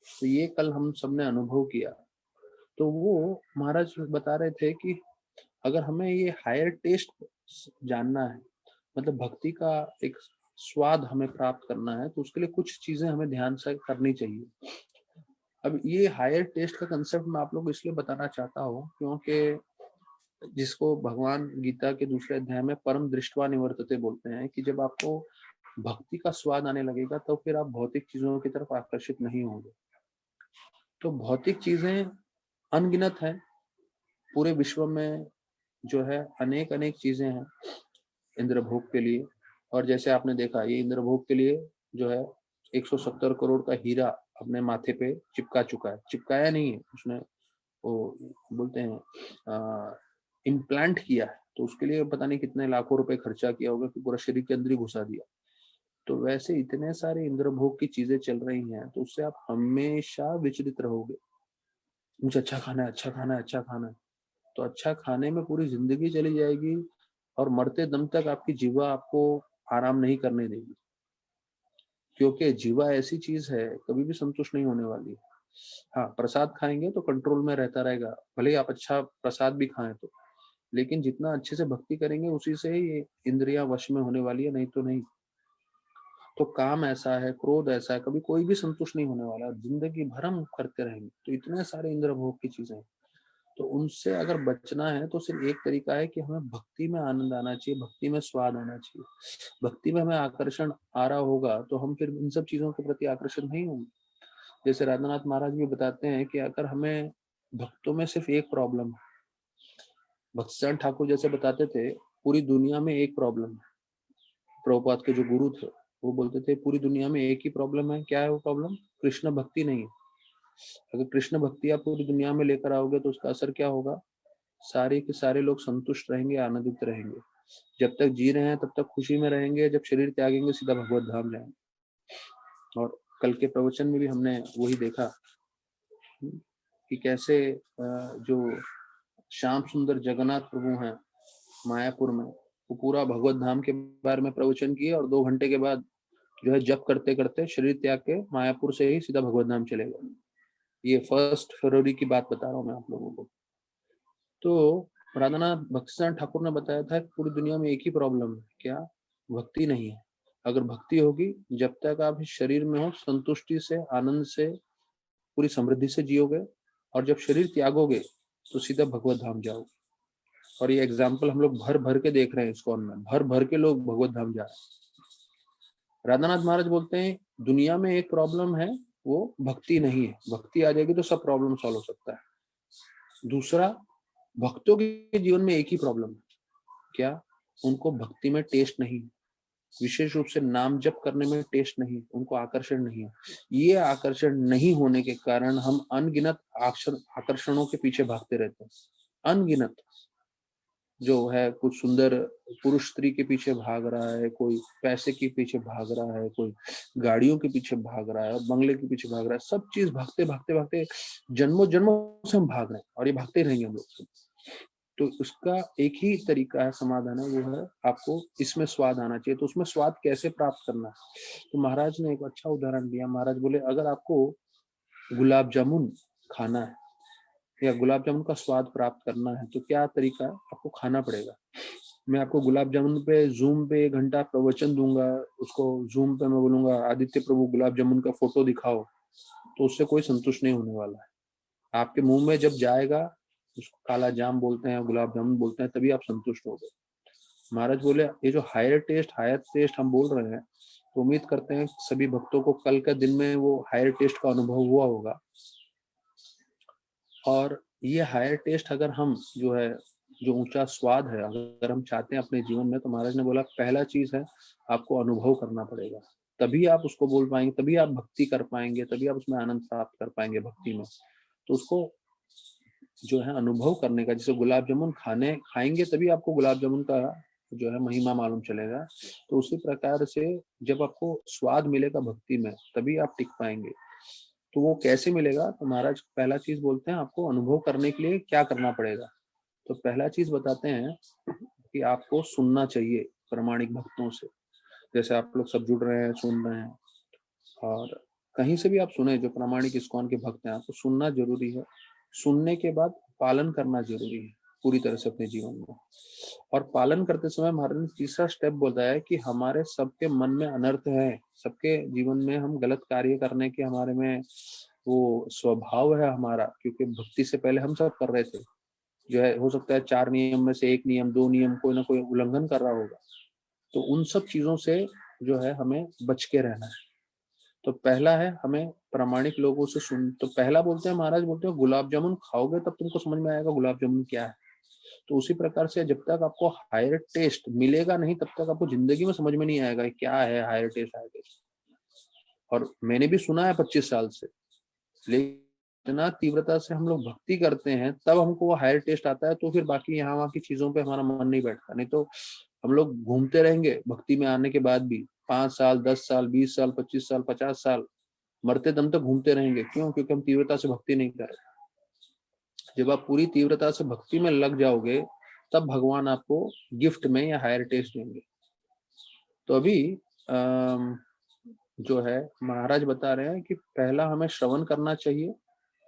तो ये कल हम सबने अनुभव किया। तो वो महाराज बता रहे थे कि अगर हमें ये हायर टेस्ट जानना है, मतलब भक्ति का एक स्वाद हमें प्राप्त करना है, तो उसके लिए कुछ चीजें हमें ध्यान से करनी चाहिए। अब ये हायर टेस्ट का कंसेप्ट मैं आप लोग को इसलिए बताना चाहता हूँ क्योंकि जिसको भगवान गीता के दूसरे अध्याय में परम दृष्टवा निवर्तते बोलते हैं, कि जब आपको भक्ति का स्वाद आने लगेगा तो फिर आप भौतिक चीजों की तरफ आकर्षित नहीं होंगे। तो भौतिक चीजें अनगिनत है पूरे विश्व में, जो है अनेक अनेक चीजें हैं इंद्र भोग के लिए। और जैसे आपने देखा, ये इंद्र भोग के लिए जो है 170 करोड़ का हीरा अपने माथे पे चिपका चुका है, चिपकाया नहीं है उसने, वो बोलते हैं इम्प्लांट किया है। तो उसके लिए पता नहीं कितने लाखों रुपए खर्चा किया होगा कि पूरा शरीर के अंदर ही घुसा दिया। तो वैसे इतने सारे इंद्र भोग की चीजें चल रही हैं, तो उससे आप हमेशा विचलित रहोगे। मुझे अच्छा खाना है, अच्छा खाना है, अच्छा खाना है। तो अच्छा खाने में पूरी जिंदगी चली जाएगी, और मरते दम तक आपकी जीवा आपको आराम नहीं करने देगी, क्योंकि जीवा ऐसी चीज है कभी भी संतुष्ट नहीं होने वाली। हाँ, प्रसाद खाएंगे तो कंट्रोल में रहता रहेगा, भले ही आप अच्छा प्रसाद भी खाएं तो, लेकिन जितना अच्छे से भक्ति करेंगे उसी से ही ये इंद्रियां वश में होने वाली है, नहीं तो नहीं। तो काम ऐसा है, क्रोध ऐसा है, कभी कोई भी संतुष्ट नहीं होने वाला, जिंदगी भर हम करते रहेंगे। तो इतने सारे इंद्र भोग की चीजें हैं, तो उनसे अगर बचना है तो सिर्फ एक तरीका है कि हमें भक्ति में आनंद आना चाहिए, भक्ति में स्वाद आना चाहिए। भक्ति में हमें आकर्षण आ रहा होगा तो हम फिर इन सब चीजों के प्रति आकर्षित नहीं होंगे। जैसे राधानाथ महाराज भी बताते हैं कि अगर हमें भक्तों में सिर्फ एक प्रॉब्लम है, भक्तिचरण ठाकुर जैसे बताते थे पूरी दुनिया में एक प्रॉब्लम है। प्रभुपाद के जो गुरु थे वो बोलते थे पूरी दुनिया में एक ही प्रॉब्लम है। क्या है वो प्रॉब्लम? कृष्ण भक्ति नहीं है। अगर कृष्ण भक्ति आप पूरी दुनिया में लेकर आओगे तो उसका असर क्या होगा? सारे के सारे लोग संतुष्ट रहेंगे, आनंदित रहेंगे। जब तक जी रहे हैं तब तक खुशी में रहेंगे, जब शरीर त्यागेंगे सीधा भगवत धाम जाएंगे। और कल के प्रवचन में भी हमने वही देखा कि कैसे जो श्याम सुंदर जगन्नाथ प्रभु हैं मायापुर में, वो पूरा भगवत धाम के बारे में प्रवचन किए और 2 घंटे के बाद जो है जप करते करते शरीर त्याग के मायापुर से ही सीधा भगवत धाम चले गए। ये 1 फरवरी की बात बता रहा हूँ मैं आप लोगों को। तो राधानाथ भक्तिचरण ठाकुर ने बताया था कि पूरी दुनिया में एक ही प्रॉब्लम है, क्या? भक्ति नहीं है। अगर भक्ति होगी, जब तक आप इस शरीर में हो संतुष्टि से, आनंद से, पूरी समृद्धि से जियोगे, और जब शरीर त्यागोगे तो सीधा भगवत धाम जाओगे। और ये एग्जाम्पल हम लोग भर भर के देख रहे हैं इस्कॉन में, भर भर के लोग भगवत धाम जा रहे हैं। राधानाथ महाराज बोलते हैं दुनिया में एक प्रॉब्लम है, वो भक्ति नहीं है। भक्ति आ जाएगी तो सब प्रॉब्लम सॉल्व हो सकता है। दूसरा, भक्तों के जीवन में एक ही प्रॉब्लम है, क्या? उनको भक्ति में टेस्ट नहीं, विशेष रूप से नाम जप करने में टेस्ट नहीं, उनको आकर्षण नहीं है। ये आकर्षण नहीं होने के कारण हम अनगिनत आकर्षणों के पीछे भागते रहते हैं। अनगिनत, जो है कुछ सुंदर पुरुष स्त्री के पीछे भाग रहा है, कोई पैसे के पीछे भाग रहा है, कोई गाड़ियों के पीछे भाग रहा है, बंगले के पीछे भाग रहा है। सब चीज भागते भागते भागते जन्मों जन्मों से हम भाग रहे हैं और ये भागते रहेंगे हम लोग। तो उसका एक ही तरीका है, समाधान है, वो है आपको इसमें स्वाद आना चाहिए। तो उसमें स्वाद कैसे प्राप्त करना है? तो महाराज ने एक अच्छा उदाहरण दिया। महाराज बोले अगर आपको गुलाब जामुन खाना है या गुलाब जामुन का स्वाद प्राप्त करना है तो क्या तरीका है? आपको खाना पड़ेगा। मैं आपको गुलाब जामुन पे जूम पे 1 घंटा प्रवचन दूंगा, उसको जूम पे मैं बोलूंगा आदित्य प्रभु गुलाब जामुन का फोटो दिखाओ, तो उससे कोई संतुष्ट नहीं होने वाला है। आपके मुंह में जब जाएगा, उसको काला जाम बोलते हैं, गुलाब जामुन बोलते हैं, तभी आप संतुष्ट हो गए। महाराज बोले ये जो हायर टेस्ट हम बोल रहे हैं, तो उम्मीद करते हैं सभी भक्तों को कल का दिन में वो हायर टेस्ट का अनुभव हुआ होगा। और ये हायर टेस्ट अगर हम जो है, जो ऊंचा स्वाद है, अगर हम चाहते हैं अपने जीवन में, तो महाराज ने बोला पहला चीज है आपको अनुभव करना पड़ेगा, तभी आप उसको बोल पाएंगे, तभी आप भक्ति कर पाएंगे, तभी आप उसमें आनंद प्राप्त कर पाएंगे भक्ति में। तो उसको जो है अनुभव करने का, जैसे गुलाब जामुन खाएंगे तभी आपको गुलाब जामुन का जो है महिमा मालूम चलेगा। तो उसी प्रकार से जब आपको स्वाद मिलेगा भक्ति में, तभी आप टिक पाएंगे। तो वो कैसे मिलेगा? तो महाराज पहला चीज बोलते हैं आपको अनुभव करने के लिए क्या करना पड़ेगा। तो पहला चीज बताते हैं कि आपको सुनना चाहिए प्रामाणिक भक्तों से। जैसे आप लोग सब जुड़ रहे हैं, सुन रहे हैं, और कहीं से भी आप सुने, जो प्रामाणिक इस्कॉन के भक्त हैं, आपको सुनना जरूरी है। सुनने के बाद पालन करना जरूरी है पूरी तरह से अपने जीवन में। और पालन करते समय महाराज ने तीसरा स्टेप बताया कि हमारे सबके मन में अनर्थ है, सबके जीवन में हम गलत कार्य करने के हमारे में वो स्वभाव है हमारा, क्योंकि भक्ति से पहले हम सब कर रहे थे। जो है हो सकता है 4 नियम में से 1 नियम 2 नियम कोई ना कोई उल्लंघन कर रहा होगा। तो उन सब चीजों से जो है हमें बच के रहना है। तो पहला है हमें प्रामाणिक लोगों से सुन। तो पहला बोलते हैं महाराज, बोलते हैं गुलाब जामुन खाओगे तब तुमको समझ में आएगा गुलाब जामुन क्या है। तो उसी प्रकार से जब तक आपको हायर टेस्ट मिलेगा नहीं, तब तक आपको जिंदगी में समझ में नहीं आएगा क्या है हायर टेस्ट। हायर टेस्ट और मैंने भी सुना है 25 साल से, लेकिन इतना तीव्रता से हम लोग भक्ति करते हैं तब हमको वो हायर टेस्ट आता है। तो फिर बाकी यहाँ वहाँ की चीजों पे हमारा मन नहीं बैठता। नहीं तो हम लोग घूमते रहेंगे भक्ति में आने के बाद भी 5 साल 10 साल 20 साल 25 साल 50 साल, मरते दम तक घूमते रहेंगे। क्यों? क्योंकि हम तीव्रता से भक्ति नहीं कर रहे। जब आप पूरी तीव्रता से भक्ति में लग जाओगे, तब भगवान आपको गिफ्ट में या हायर टेस्ट देंगे। तो अभी जो है महाराज बता रहे हैं कि पहला हमें श्रवण करना चाहिए,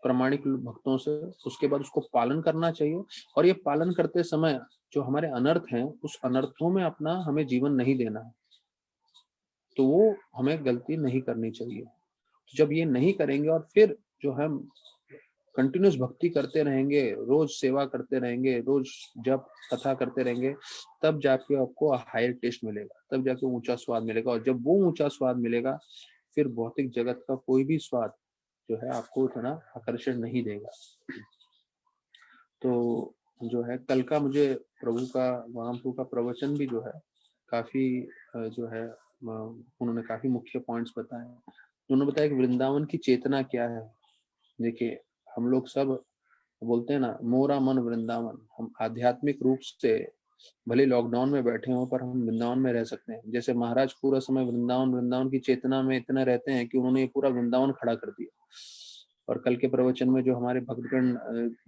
प्रामाणिक भक्तों से, उसके बाद उसको पालन करना चाहिए। और ये पालन करते समय जो हमारे अनर्थ हैं, उस अनर्थों में अपना हमें जीवन नहीं देना है, तो वो हमें गलती नहीं करनी चाहिए। तो जब ये नहीं करेंगे और फिर जो हम कंटिन्यूस भक्ति करते रहेंगे, रोज सेवा करते रहेंगे, रोज जप कथा करते रहेंगे, तब जाके आपको हायर टेस्ट मिलेगा, तब जाके ऊंचा स्वाद मिलेगा। और जब वो ऊंचा स्वाद मिलेगा, फिर भौतिक जगत का कोई भी स्वाद जो है आपको इतना आकर्षण नहीं देगा। तो जो है कल का मुझे प्रभु का, महाप्रभु का प्रवचन भी जो है काफी जो है उन्होंने काफी मुख्य पॉइंट्स बताए। उन्होंने बताया कि वृंदावन की चेतना क्या है। देखिए, हम लोग सब बोलते हैं ना, मोरा मन वृंदावन। हम आध्यात्मिक रूप से भले लॉकडाउन में बैठे हों, पर हम वृंदावन में रह सकते हैं। जैसे महाराज पूरा समय वृंदावन वृंदावन की चेतना में इतना रहते हैं कि उन्होंने ये पूरा वृंदावन खड़ा कर दिया। और कल के प्रवचन में जो हमारे भक्तगण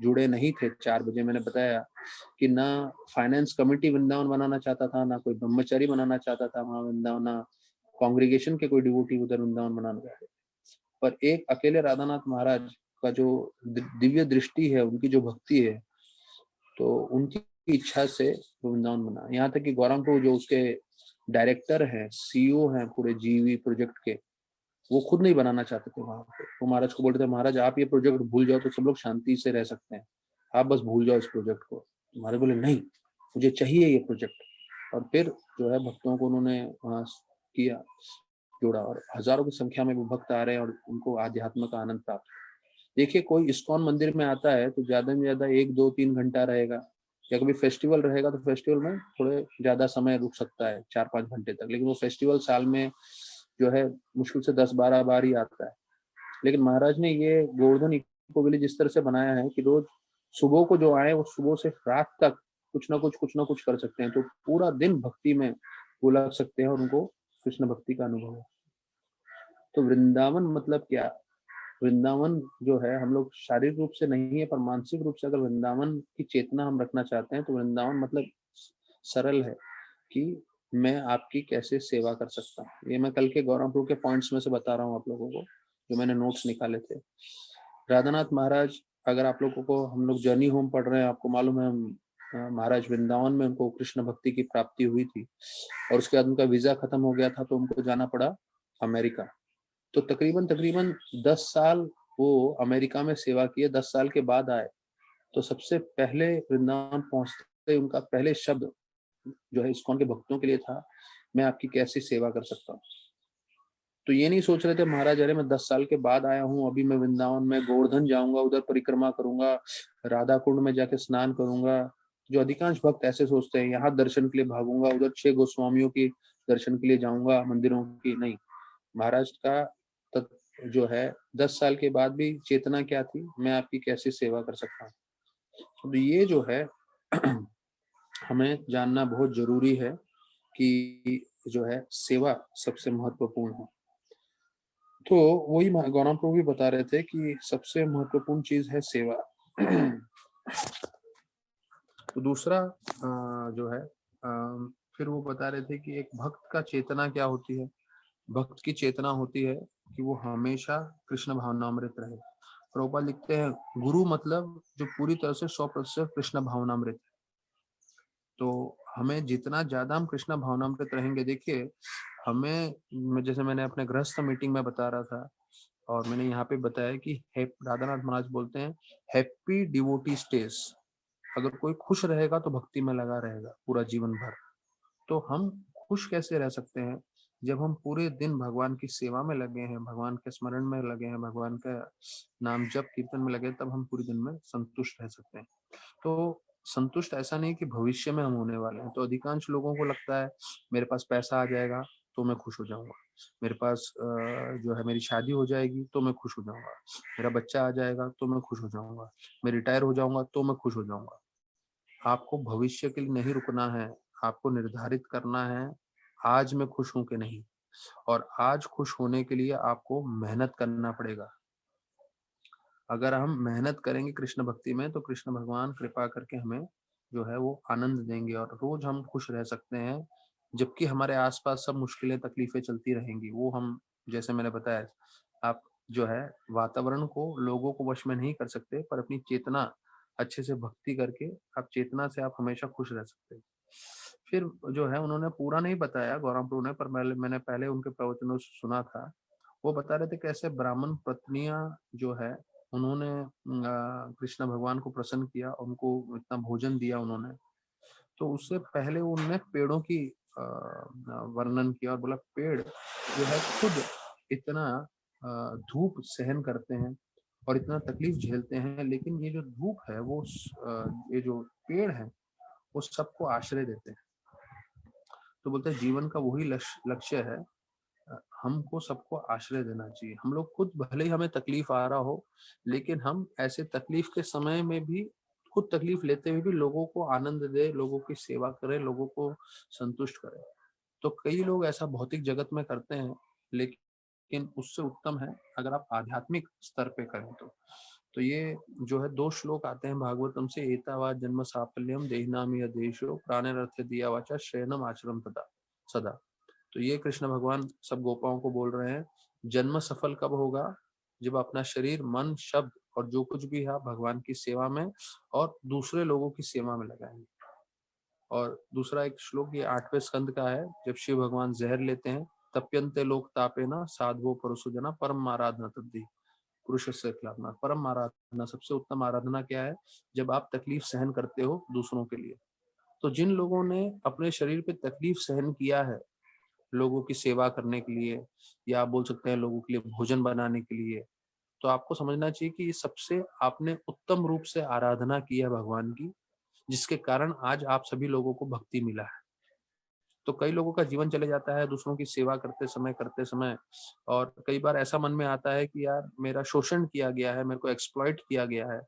जुड़े नहीं थे 4 बजे, मैंने बताया कि ना फाइनेंस कमेटी वृंदावन बनाना चाहता था, ना कोई ब्रह्मचारी बनाना चाहता था वहां वृंदावन, ना कांग्रेगेशन के कोई डिवोटी उधर वृंदावन बनाना चाहते, पर एक अकेले राधानाथ महाराज का जो दिव्य दृष्टि है, उनकी जो भक्ति है, तो उनकी इच्छा से वृंदावन बना। यहाँ तक कि गौरंगपुर जो उसके डायरेक्टर हैं, सीईओ हैं पूरे जीवी प्रोजेक्ट के, वो खुद नहीं बनाना चाहते थे वहां पे। वो महाराज को बोलते थे, महाराज आप ये प्रोजेक्ट भूल जाओ तो सब लोग शांति से रह सकते हैं, आप बस भूल जाओ इस प्रोजेक्ट को। महाराज बोले नहीं, मुझे चाहिए ये प्रोजेक्ट। और फिर जो है भक्तों को उन्होंने वहां किया, जोड़ा, और हजारों की संख्या में वो भक्त आ रहे हैं और उनको आध्यात्म का आनंद प्राप्त। देखिए, कोई इस्कॉन मंदिर में आता है तो ज्यादा में ज्यादा 1, 2, 3 घंटा रहेगा, या कभी फेस्टिवल रहेगा तो फेस्टिवल में थोड़े ज्यादा समय रुक सकता है, 4, 5 घंटे तक। लेकिन वो फेस्टिवल साल में जो है मुश्किल से 10, 12 बार ही आता है। लेकिन महाराज ने ये गोवर्धन इको विलेज इस तरह से बनाया है कि रोज सुबह को जो आए वो सुबह से रात तक कुछ ना कुछ कर सकते हैं, तो पूरा दिन भक्ति में वो लग सकते हैं और उनको कृष्ण भक्ति का अनुभव है। तो वृंदावन मतलब क्या? वृंदावन जो है, हम लोग शारीरिक रूप से नहीं है पर मानसिक रूप से अगर वृंदावन की चेतना हम रखना चाहते हैं, तो वृंदावन मतलब सरल है कि मैं आपकी कैसे सेवा कर सकता हूँ। ये मैं कल के गौरव प्रभु के पॉइंट्स में से बता रहा हूँ आप लोगों को, जो मैंने नोट्स निकाले थे। राधानाथ महाराज, अगर आप लोगों को, हम लोग जर्नी होम पढ़ रहे हैं, आपको मालूम है महाराज वृंदावन में उनको कृष्ण भक्ति की प्राप्ति हुई थी, और उसके बाद उनका वीजा खत्म हो गया था तो उनको जाना पड़ा अमेरिका। तो तकरीबन तकरीबन 10 साल वो अमेरिका में सेवा किए, 10 साल के बाद आए। तो सबसे पहले वृंदावन पहुंचते उनका पहले शब्द जो है इस्कॉन के भक्तों के लिए था, मैं आपकी कैसी सेवा कर सकता हूँ। तो ये नहीं सोच रहे थे महाराज, अरे मैं 10 साल के बाद आया हूँ, अभी मैं वृंदावन में गोवर्धन जाऊंगा, उधर परिक्रमा करूंगा, राधा कुंड में जाके स्नान करूंगा। जो अधिकांश भक्त ऐसे सोचते हैं, यहाँ दर्शन के लिए भागूंगा, उधर 6 गोस्वामियों की दर्शन के लिए जाऊंगा, मंदिरों की नहीं। महाराज का जो है 10 साल के बाद भी चेतना क्या थी, मैं आपकी कैसी सेवा कर सकता हूँ। तो ये जो है हमें जानना बहुत जरूरी है कि जो है सेवा सबसे महत्वपूर्ण है। तो वही गौराम प्रभु भी बता रहे थे कि सबसे महत्वपूर्ण चीज है सेवा। तो दूसरा जो है फिर वो बता रहे थे कि एक भक्त का चेतना क्या होती है। भक्त की चेतना होती है कि वो हमेशा कृष्ण भावनामृत रहे। प्रभुपाद लिखते हैं, गुरु मतलब जो पूरी तरह से 100% कृष्ण भावनामृत है। तो हमें जितना ज्यादा हम कृष्ण भावनामृत रहेंगे, देखिए हमें, जैसे मैंने अपने गृहस्थ मीटिंग में बता रहा था और मैंने यहाँ पे बताया कि राधानाथ महाराज बोलते हैं, हैप्पी डिवोटी स्टेज। अगर कोई खुश रहेगा तो भक्ति में लगा रहेगा पूरा जीवन भर। तो हम खुश कैसे रह सकते हैं? जब हम पूरे दिन भगवान की सेवा में लगे हैं, भगवान के स्मरण में लगे हैं, भगवान का नाम जप कीर्तन में लगे, तब हम पूरे दिन में संतुष्ट रह सकते हैं। तो संतुष्ट ऐसा नहीं कि भविष्य में हम होने वाले हैं। तो अधिकांश लोगों को लगता है मेरे पास पैसा आ जाएगा तो मैं खुश हो जाऊंगा, मेरे पास जो है मेरी शादी हो जाएगी तो मैं खुश हो जाऊंगा, मेरा बच्चा आ जाएगा तो मैं खुश हो जाऊंगा, मैं रिटायर हो जाऊंगा तो मैं खुश हो जाऊंगा। आपको भविष्य के लिए नहीं रुकना है, आपको निर्धारित करना है आज मैं खुश हूं कि नहीं। और आज खुश होने के लिए आपको मेहनत करना पड़ेगा। अगर हम मेहनत करेंगे कृष्ण भक्ति में, तो कृष्ण भगवान कृपा करके हमें जो है वो आनंद देंगे और रोज हम खुश रह सकते हैं। जबकि हमारे आसपास सब मुश्किलें तकलीफें चलती रहेंगी, वो हम, जैसे मैंने बताया, आप जो है वातावरण को, लोगों को वश में नहीं कर सकते, पर अपनी चेतना अच्छे से भक्ति करके आप चेतना से आप हमेशा खुश रह सकते हैं। फिर जो है उन्होंने पूरा नहीं बताया गौरांग प्रभु ने, पर मैंने पहले उनके प्रवचनों से सुना था। वो बता रहे थे कैसे ब्राह्मण पत्नियां जो है उन्होंने कृष्ण भगवान को प्रसन्न किया, उनको इतना भोजन दिया उन्होंने। तो उससे पहले उन्होंने पेड़ों की वर्णन किया और बोला पेड़ जो है खुद इतना धूप सहन करते हैं और इतना तकलीफ झेलते हैं, लेकिन ये जो धूप है वो ये जो पेड़ है वो सबको आश्रय देते हैं। तो बोलते हैं जीवन का वही लक्ष्य है, हमको सबको आश्रय देना चाहिए। हम लोग खुद भले ही हमें तकलीफ आ रहा हो, लेकिन हम ऐसे तकलीफ के समय में भी खुद तकलीफ लेते हुए भी लोगों को आनंद दे, लोगों की सेवा करें, लोगों को संतुष्ट करें। तो कई लोग ऐसा भौतिक जगत में करते हैं, लेकिन उससे उत्तम है अगर आप आध्यात्मिक स्तर पे करें तो ये जो है 2 श्लोक आते हैं भागवतम से, एतावा जन्म साफल्यम देहिनाम यदेशो प्राणेरर्थ दिया वाचा श्रेयनम आचरम तदा सदा। तो ये कृष्ण भगवान सब गोपाओं को बोल रहे हैं, जन्म सफल कब होगा? जब अपना शरीर, मन, शब्द और जो कुछ भी है भगवान की सेवा में और दूसरे लोगों की सेवा में लगाएंगे। और दूसरा एक श्लोक ये 8वें स्कंद का है, जब शिव भगवान जहर लेते हैं, तप्यंते लोक तापेना साधवो परसुजना परम आराधना तद्धि पुरुष से खिलाफना। परम आराधना, सबसे उत्तम आराधना क्या है? जब आप तकलीफ सहन करते हो दूसरों के लिए। तो जिन लोगों ने अपने शरीर पे तकलीफ सहन किया है लोगों की सेवा करने के लिए, या आप बोल सकते हैं लोगों के लिए भोजन बनाने के लिए, तो आपको समझना चाहिए कि सबसे आपने उत्तम रूप से आराधना की है भगवान की, जिसके कारण आज आप सभी लोगों को भक्ति मिला है। तो कई लोगों का जीवन चले जाता है दूसरों की सेवा करते समय, और कई बार ऐसा मन में आता है कि यार मेरा शोषण किया गया है, मेरे को एक्सप्लॉइट किया गया है।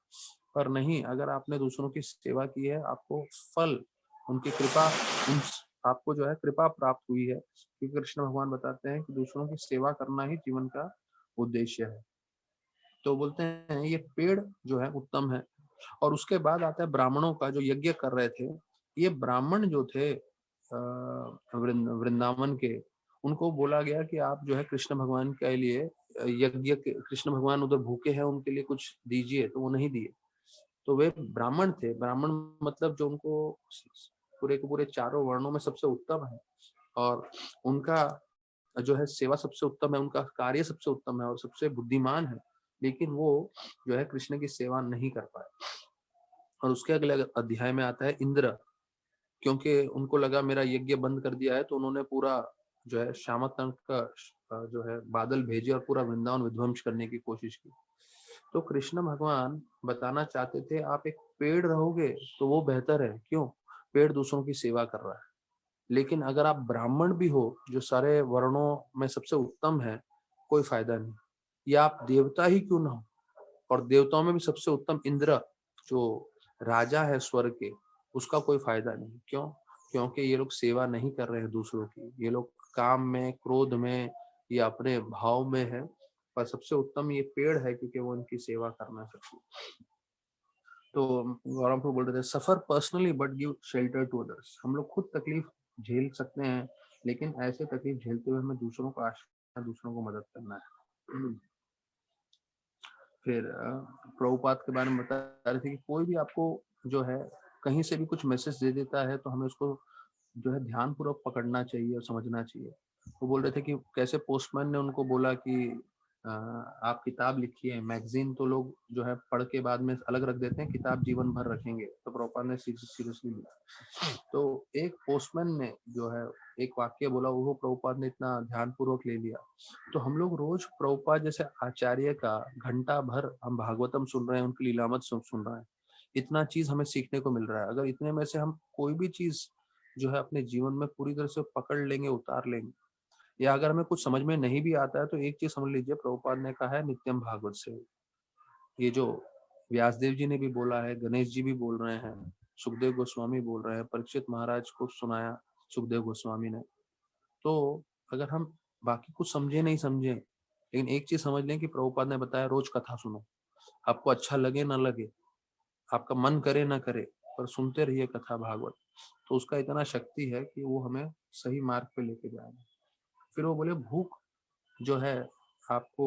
पर नहीं, अगर आपने दूसरों की सेवा की है, आपको फल, उनकी कृपा, उन आपको जो है कृपा प्राप्त हुई है, क्योंकि कृष्ण भगवान बताते हैं कि दूसरों की सेवा करना ही जीवन का उद्देश्य है। तो बोलते हैं ये पेड़ जो है उत्तम है। और उसके बाद आता है ब्राह्मणों का जो यज्ञ कर रहे थे। ये ब्राह्मण जो थे वृंदावन के, उनको बोला गया कि आप जो है कृष्ण भगवान के लिए यज्ञ, कृष्ण भगवान उधर भूखे हैं, उनके लिए कुछ दीजिए, तो वो नहीं दिए। तो वे ब्राह्मण थे, ब्राह्मण मतलब जो उनको पूरे के पूरे चारों वर्णों में सबसे उत्तम है, और उनका जो है सेवा सबसे उत्तम है, उनका कार्य सबसे उत्तम है और सबसे बुद्धिमान है, लेकिन वो जो है कृष्ण की सेवा नहीं कर पाए। और उसके अगले अध्याय में आता है इंद्र, क्योंकि उनको लगा मेरा यज्ञ बंद कर दिया है, तो उन्होंने पूरा जो है श्यामतंक का जो है बादल भेजे और पूरा वृंदावन विध्वंस करने की कोशिश की। तो कृष्ण भगवान बताना चाहते थे आप एक पेड़ रहोगे तो वो बेहतर है। क्यों? पेड़ दूसरों की सेवा कर रहा है। लेकिन अगर आप ब्राह्मण भी हो, जो सारे वर्णों में सबसे उत्तम है, कोई फायदा नहीं। या आप देवता ही क्यों ना हो, और देवताओं में भी सबसे उत्तम इंद्र जो राजा है स्वर्ग के, उसका कोई फायदा नहीं। क्यों? क्योंकि ये लोग सेवा नहीं कर रहे हैं दूसरों की, ये लोग काम में, क्रोध में या अपने भाव में है। पर सबसे उत्तम ये पेड़ है, क्योंकि वो उनकी सेवा करना सकती है। तो गौरव को बोल रहे थे suffer personally but give shelter to others. हम लोग खुद तकलीफ झेल सकते हैं, लेकिन ऐसे तकलीफ झेलते हुए हमें दूसरों को आश्रय, दूसरों को मदद करना है। फिर प्रभुपाद के बारे में बता रहे थे कि कोई भी आपको जो है कहीं से भी कुछ मैसेज दे देता है, तो हमें उसको जो है ध्यान पूर्वक पकड़ना चाहिए और समझना चाहिए। वो बोल रहे थे कि कैसे पोस्टमैन ने उनको बोला कि आप किताब लिखिए, मैगजीन तो लोग जो है पढ़ के बाद में अलग रख देते हैं, किताब जीवन भर रखेंगे। तो प्रभुपाद ने सीरियसली लिया। तो एक पोस्टमैन ने जो है एक वाक्य बोला, वो प्रभुपाद ने इतना ध्यान पूर्वक ले लिया। तो हम लोग रोज प्रभुपाद जैसे आचार्य का घंटा भर हम भागवतम सुन रहे हैं, उनकी लीलामत सुन रहे हैं, इतना चीज हमें सीखने को मिल रहा है। अगर इतने में से हम कोई भी चीज जो है अपने जीवन में पूरी तरह से पकड़ लेंगे, उतार लेंगे, या अगर हमें कुछ समझ में नहीं भी आता है, तो एक चीज समझ लीजिए, प्रभुपाद ने कहा है नित्यम भागवत से। ये जो व्यासदेव जी ने भी बोला है, गणेश जी भी बोल रहे हैं, सुखदेव गोस्वामी बोल रहे हैं, परीक्षित महाराज को सुनाया सुखदेव गोस्वामी ने। तो अगर हम बाकी कुछ समझे नहीं समझे, लेकिन एक चीज समझ लें कि प्रभुपाद ने बताया रोज कथा सुनो, आपको अच्छा लगे ना लगे, आपका मन करे ना करे, पर सुनते रहिए कथा भागवत। तो उसका इतना शक्ति है कि वो हमें सही मार्ग पे लेके जाएगा। फिर वो बोले भूख जो है आपको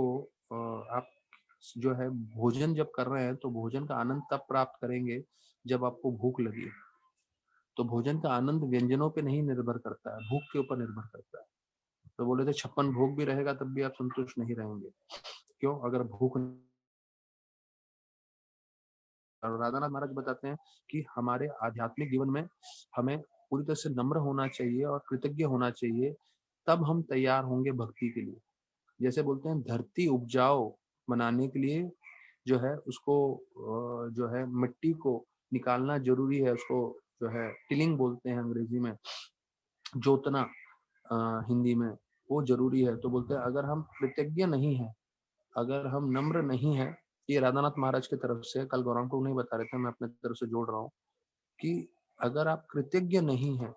आप जो है भोजन जब कर रहे हैं तो भोजन का आनंद तब प्राप्त करेंगे जब आपको भूख लगी। तो भोजन का आनंद व्यंजनों पे नहीं निर्भर करता है, भूख के ऊपर निर्भर करता है। तो बोले थे 56 भोग भी रहेगा तब भी आप संतुष्ट नहीं रहेंगे। क्यों? अगर भूख। और राधानाथ महाराज बताते हैं कि हमारे आध्यात्मिक जीवन में हमें पूरी तरह से नम्र होना चाहिए और कृतज्ञ होना चाहिए, तब हम तैयार होंगे भक्ति के लिए। जैसे बोलते हैं धरती उपजाऊ बनाने के लिए जो है उसको जो है मिट्टी को निकालना जरूरी है, उसको जो है टिलिंग बोलते हैं अंग्रेजी में, जोतना हिंदी में, वो जरूरी है। तो बोलते हैं अगर हम कृतज्ञ नहीं है, अगर हम नम्र नहीं है, ये राधानाथ महाराज की तरफ से, कल गौरांग को नहीं बता रहे थे, मैं अपने तरफ से जोड़ रहा हूँ कि अगर आप कृतज्ञ नहीं है,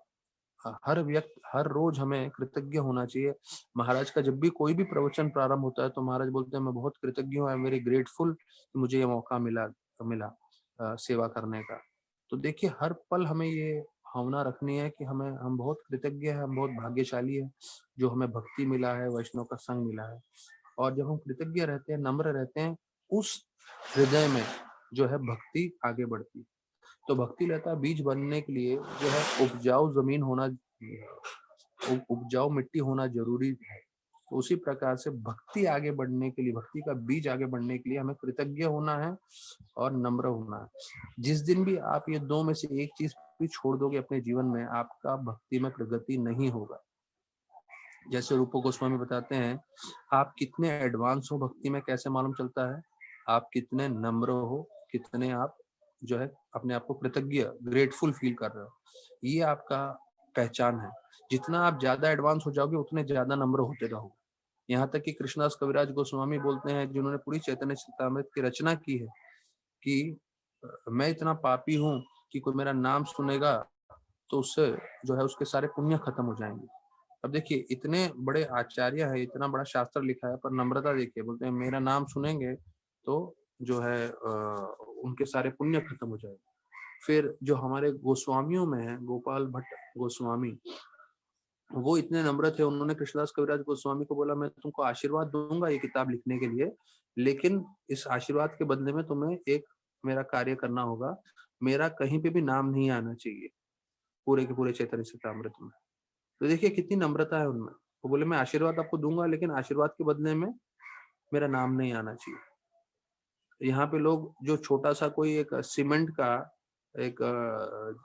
हर व्यक्ति हर रोज हमें कृतज्ञ होना चाहिए। महाराज का जब भी कोई भी प्रवचन प्रारंभ होता है तो महाराज बोलते हैं मैं बहुत कृतज्ञ हूँ, आई एम वेरी ग्रेटफुल कि मुझे ये मौका मिला मिला सेवा करने का। तो देखिए हर पल हमें ये भावना रखनी है कि हम बहुत कृतज्ञ हैं, हम बहुत भाग्यशाली है जो हमें भक्ति मिला है, वैष्णव का संग मिला है। और जब हम कृतज्ञ रहते हैं, नम्र रहते हैं, उस हृदय में जो है भक्ति आगे बढ़ती है। तो भक्ति लता बीज बनने के लिए जो है उपजाऊ जमीन होना, उपजाऊ मिट्टी होना जरूरी है। तो उसी प्रकार से भक्ति आगे बढ़ने के लिए, भक्ति का बीज आगे बढ़ने के लिए हमें कृतज्ञ होना है और नम्र होना है। जिस दिन भी आप ये दो में से एक चीज भी छोड़ दोगे अपने जीवन में, आपका भक्ति में प्रगति नहीं होगा। जैसे रूप गोस्वामी बताते हैं, आप कितने एडवांस हो भक्ति में कैसे मालूम चलता है? आप कितने नम्र हो, कितने आप जो है अपने आप को कृतज्ञ, ग्रेटफुल फील कर रहे हो, ये आपका पहचान है। जितना आप ज्यादा एडवांस हो जाओगे उतने ज्यादा नम्र होते रहोगे। यहाँ तक कि कृष्णदास कविराज गोस्वामी बोलते हैं, जिन्होंने पूरी चैतन्य चरितामृत की रचना की है, कि मैं इतना पापी हूँ कि कोई मेरा नाम सुनेगा तो उससे जो है उसके सारे पुण्य खत्म हो जाएंगे। अब देखिए इतने बड़े आचार्य है, इतना बड़ा शास्त्र लिखा है, पर नम्रता देखिए, बोलते हैं मेरा नाम सुनेंगे तो जो है उनके सारे पुण्य खत्म हो जाएंगे। फिर जो हमारे गोस्वामियों में है, गोपाल भट्ट गोस्वामी, वो इतने नम्र थे, उन्होंने कृष्णदास कविराज गोस्वामी को बोला मैं तुमको आशीर्वाद दूंगा ये किताब लिखने के लिए, लेकिन इस आशीर्वाद के बदले में तुम्हें एक मेरा कार्य करना होगा, मेरा कहीं पे भी नाम नहीं आना चाहिए पूरे के पूरे चैतन्य चरितामृत में। तो देखिए कितनी नम्रता है उनमें। वो बोले मैं आशीर्वाद आपको दूंगा लेकिन आशीर्वाद के बदले में मेरा नाम नहीं आना चाहिए। यहाँ पे लोग जो छोटा सा कोई एक सीमेंट का एक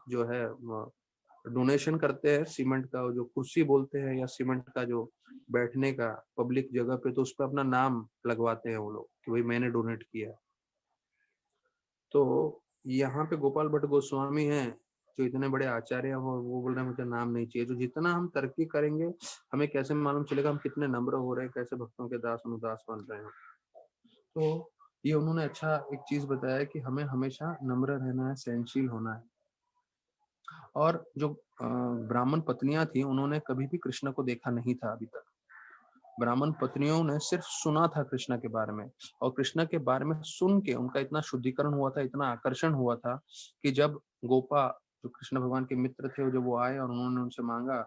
जो है डोनेशन करते हैं, सीमेंट का जो कुर्सी बोलते हैं या सीमेंट का जो बैठने का पब्लिक जगह पे, तो उस पर अपना नाम लगवाते हैं वो लोग कि भाई मैंने डोनेट किया। तो यहाँ पे गोपाल भट्ट गोस्वामी हैं जो इतने बड़े आचार्य हैं, वो बोल रहे हैं मुझे नाम नहीं चाहिए। तो जितना हम तरक्की करेंगे हमें कैसे मालूम चलेगा हम कितने नम्र हो रहे हैं, कैसे भक्तों के दास अनुदास बन रहे हैं। तो ये उन्होंने अच्छा एक चीज बताया कि हमें हमेशा नम्र रहना है, सहनशील होना है। और जो ब्राह्मण पत्नियां थी उन्होंने कभी भी कृष्ण को देखा नहीं था अभी तक। ब्राह्मण पत्नियों ने सिर्फ सुना था कृष्ण के बारे में, और कृष्ण के बारे में सुन के उनका इतना शुद्धिकरण हुआ था, इतना आकर्षण हुआ था कि जब गोपा जो कृष्ण भगवान के मित्र थे, जब वो आए और उन्होंने उनसे मांगा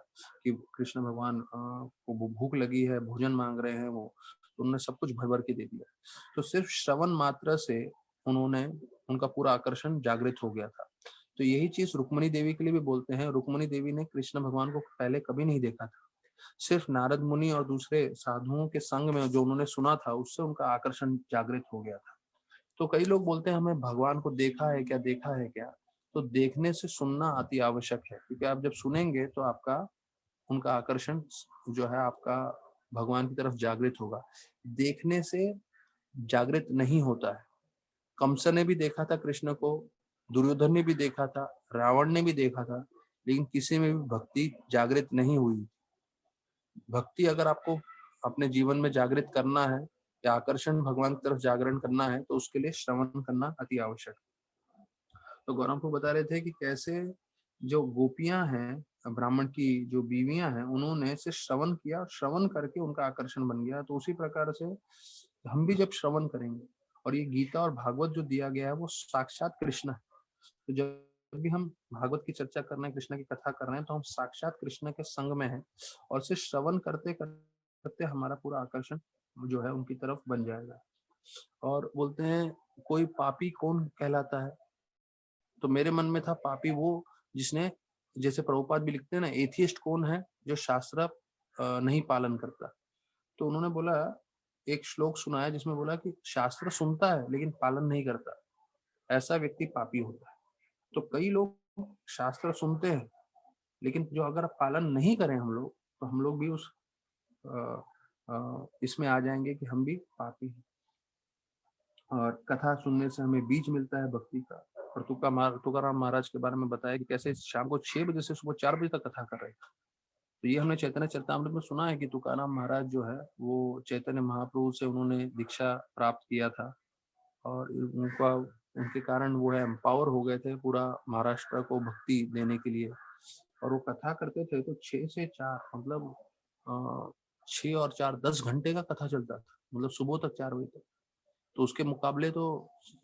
कि कृष्ण भगवान को भूख लगी है, भोजन मांग रहे हैं वो, तो उन्होंने सब कुछ भर भर के दे दिया। तो सिर्फ श्रवण मात्र से उन्होंने, उनका पूरा आकर्षण जागृत हो गया था। तो यही चीज रुक्मणी देवी के लिए भी बोलते हैं। रुक्मणी देवी ने कृष्ण भगवान को पहले कभी नहीं देखा था, सिर्फ नारद मुनि और दूसरे साधुओं के संग में जो उन्होंने सुना था उससे उनका आकर्षण जागृत हो गया था। तो कई लोग बोलते हैं हमें भगवान को देखा है क्या, देखा है क्या? तो देखने से सुनना अति आवश्यक है, क्योंकि आप जब सुनेंगे तो आपका उनका आकर्षण जो है आपका भगवान की तरफ जागृत होगा। देखने से जागृत नहीं होता है। कंस ने भी देखा था कृष्ण को, दुर्योधन ने भी देखा था, रावण ने भी देखा था, लेकिन किसी में भी भक्ति जागृत नहीं हुई। भक्ति अगर आपको अपने जीवन में जागृत करना है या आकर्षण भगवान की तरफ जागरण करना है तो उसके लिए श्रवण करना अति आवश्यक है। तो गौरव को बता रहे थे कि कैसे जो गोपियां हैं, ब्राह्मण की जो बीवियां हैं, उन्होंने से श्रवण किया, श्रवण करके उनका आकर्षण बन गया। तो उसी प्रकार से हम भी जब श्रवण करेंगे, और ये गीता और भागवत जो दिया गया है वो साक्षात कृष्ण है। तो जब भी हम भागवत की चर्चा कर रहे हैं, कृष्ण की कथा कर रहे हैं, तो हम साक्षात कृष्ण के संग में हैं, और सिर्फ श्रवण करते करते हमारा पूरा आकर्षण जो है उनकी तरफ बन जाएगा। और बोलते हैं कोई पापी कौन कहलाता है, तो मेरे मन में था पापी वो जिसने, जैसे प्रभुपाद भी लिखते हैं ना, एथियस्ट कौन है, जो शास्त्र नहीं पालन करता। तो उन्होंने बोला, एक श्लोक सुनाया जिसमें बोला कि शास्त्र सुनता है लेकिन पालन नहीं करता, ऐसा व्यक्ति पापी होता है। तो कई लोग शास्त्र सुनते हैं लेकिन जो अगर पालन नहीं करें हम लोग, तो हम लोग भी उस इसमें आ जाएंगे कि हम भी पापी हैं। और कथा सुनने से हमें बीज मिलता है भक्ति का। और तुकाराम महाराज के बारे में बताया कि कैसे शाम को 6 बजे से सुबह 4 बजे तक कथा कर रहे थे। तो ये हमने चैतन्य चरितामृत में सुना है कि तुकाराम महाराज जो है वो चैतन्य महाप्रभु से उन्होंने दीक्षा प्राप्त किया था, और उनका उनके कारण वो है एम्पावर हो गए थे पूरा महाराष्ट्र को भक्ति देने के लिए। और वो कथा करते थे तो 6 से 4 मतलब 6 और 4 10 घंटे का कथा चलता था, मतलब सुबह तक 4 बजे तक। तो उसके मुकाबले तो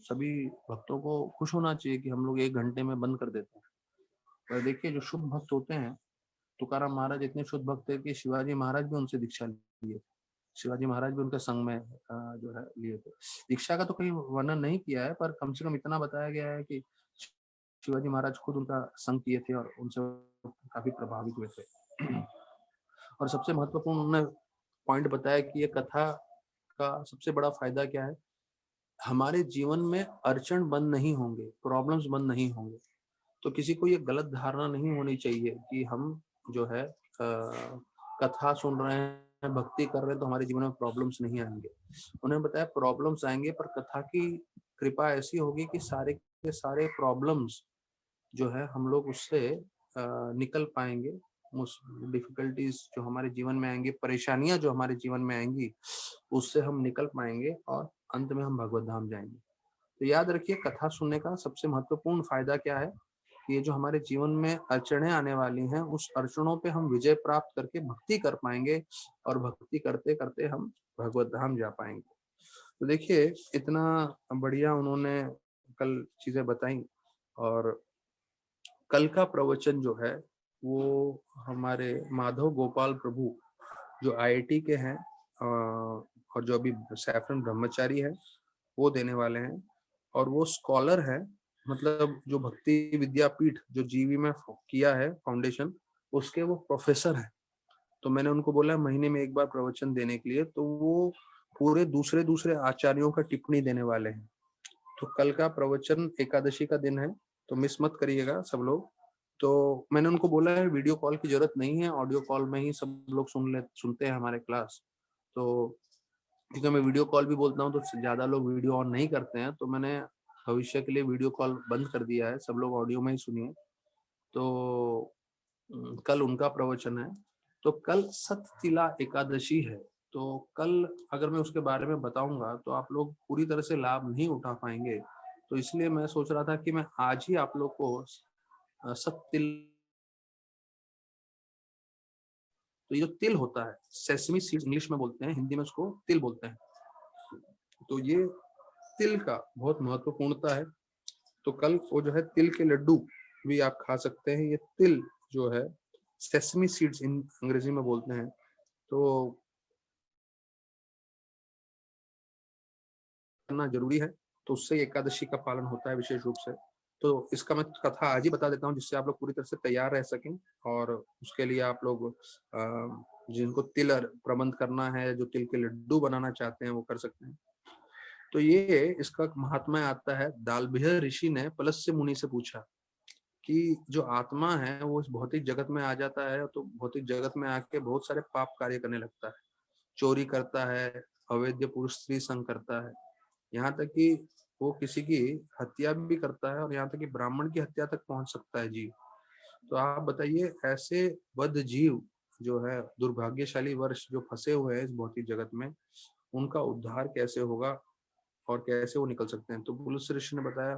सभी भक्तों को खुश होना चाहिए कि हम लोग 1 घंटे में बंद कर देते हैं। पर देखिए जो शुभ भक्त होते हैं, तुकाराम महाराज इतने शुद्ध भक्त थे कि शिवाजी महाराज भी उनसे दीक्षा लिए। शिवाजी महाराज भी उनके संग में जो है लिए थे। दीक्षा का तो कहीं वर्णन नहीं किया है, पर कम से कम इतना बताया गया है कि शिवाजी महाराज खुद उनका संग किए थे और उनसे काफी प्रभावित हुए थे। और सबसे महत्वपूर्ण उन्होंने पॉइंट बताया कि ये कथा का सबसे बड़ा फायदा क्या है, हमारे जीवन में अड़चन बंद नहीं होंगे, प्रॉब्लम्स बंद नहीं होंगे। तो किसी को ये गलत धारणा नहीं होनी चाहिए कि हम जो है कथा सुन रहे हैं, भक्ति कर रहे हैं तो हमारे जीवन में प्रॉब्लम्स नहीं आएंगे। उन्होंने बताया प्रॉब्लम्स आएंगे, पर कथा की कृपा ऐसी होगी कि सारे के सारे प्रॉब्लम्स जो है हम लोग उससे निकल पाएंगे। डिफिकल्टीज जो हमारे जीवन में आएंगी, परेशानियां जो हमारे जीवन में आएंगी, उससे हम निकल पाएंगे और अंत में हम भगवत धाम जाएंगे। तो याद रखिए, कथा सुनने का सबसे महत्वपूर्ण फायदा क्या है, ये जो हमारे जीवन में अड़चने आने वाली हैं, उस अड़चनों पे हम विजय प्राप्त करके भक्ति कर पाएंगे, और भक्ति करते करते हम भगवत धाम जा पाएंगे। तो देखिए इतना बढ़िया उन्होंने कल चीजें बताई। और कल का प्रवचन जो है वो हमारे माधव गोपाल प्रभु जो आईआईटी के हैं और जो अभी सैफरन ब्रह्मचारी है, वो देने वाले हैं। और वो स्कॉलर है, मतलब जो भक्ति विद्यापीठ जो जीवी में किया है फाउंडेशन, उसके वो प्रोफेसर हैं। तो मैंने उनको बोला महीने में एक बार प्रवचन देने के लिए, तो वो पूरे दूसरे दूसरे आचार्यों का टिप्पणी देने वाले हैं। तो कल का प्रवचन एकादशी का दिन है, तो मिस मत करिएगा सब लोग। तो मैंने उनको बोला है वीडियो कॉल की जरूरत नहीं है, ऑडियो कॉल में ही सब लोग सुनते हैं हमारे क्लास। तो क्योंकि मैं वीडियो कॉल भी बोलता हूँ तो ज्यादा लोग वीडियो ऑन नहीं करते हैं, तो मैंने भविष्य के लिए वीडियो कॉल बंद कर दिया है, सब लोग ऑडियो में ही सुनिए। तो कल उनका प्रवचन है। तो कल सततिला एकादशी है। तो कल अगर मैं उसके बारे में बताऊंगा तो आप लोग पूरी तरह से लाभ नहीं उठा पाएंगे। तो इसलिए मैं सोच रहा था कि मैं आज ही आप लोग को सततिल, तो ये जो तिल होता है, सेसमी सीड्स इंग्लिश में बोलते हैं, हिंदी में उसको तिल बोलते हैं। तो ये तिल का बहुत महत्वपूर्णता है। तो कल वो जो है तिल के लड्डू भी आप खा सकते हैं। ये तिल जो है सेसमी सीड्स इन अंग्रेजी में बोलते हैं। तो करना जरूरी है, तो उससे एकादशी का पालन होता है विशेष रूप से। तो इसका मैं कथा आज ही बता देता हूँ जिससे आप लोग पूरी तरह से तैयार रह सकें। और उसके लिए आप लोग जिनको तिल प्रबंध करना है, जो तिल के लड्डू बनाना चाहते हैं, वो कर सकते हैं। तो ये इसका महात्मा आता है, दालभिह ऋषि ने पलस्स्य मुनि से पूछा कि जो आत्मा है वो इस भौतिक जगत में आ जाता है, तो भौतिक जगत में आके बहुत सारे पाप कार्य करने लगता है, चोरी करता है, अवैध पुरुष स्त्री संग करता है, यहाँ तक कि वो किसी की हत्या भी करता है, और यहाँ तक कि ब्राह्मण की हत्या तक पहुंच सकता है जीव। तो आप बताइए ऐसे बद्ध जीव जो है, दुर्भाग्यशाली वर्ष जो फंसे हुए हैं इस भौतिक जगत में, उनका उद्धार कैसे होगा और कैसे वो निकल सकते हैं। तो पुलुस ऋषि ने बताया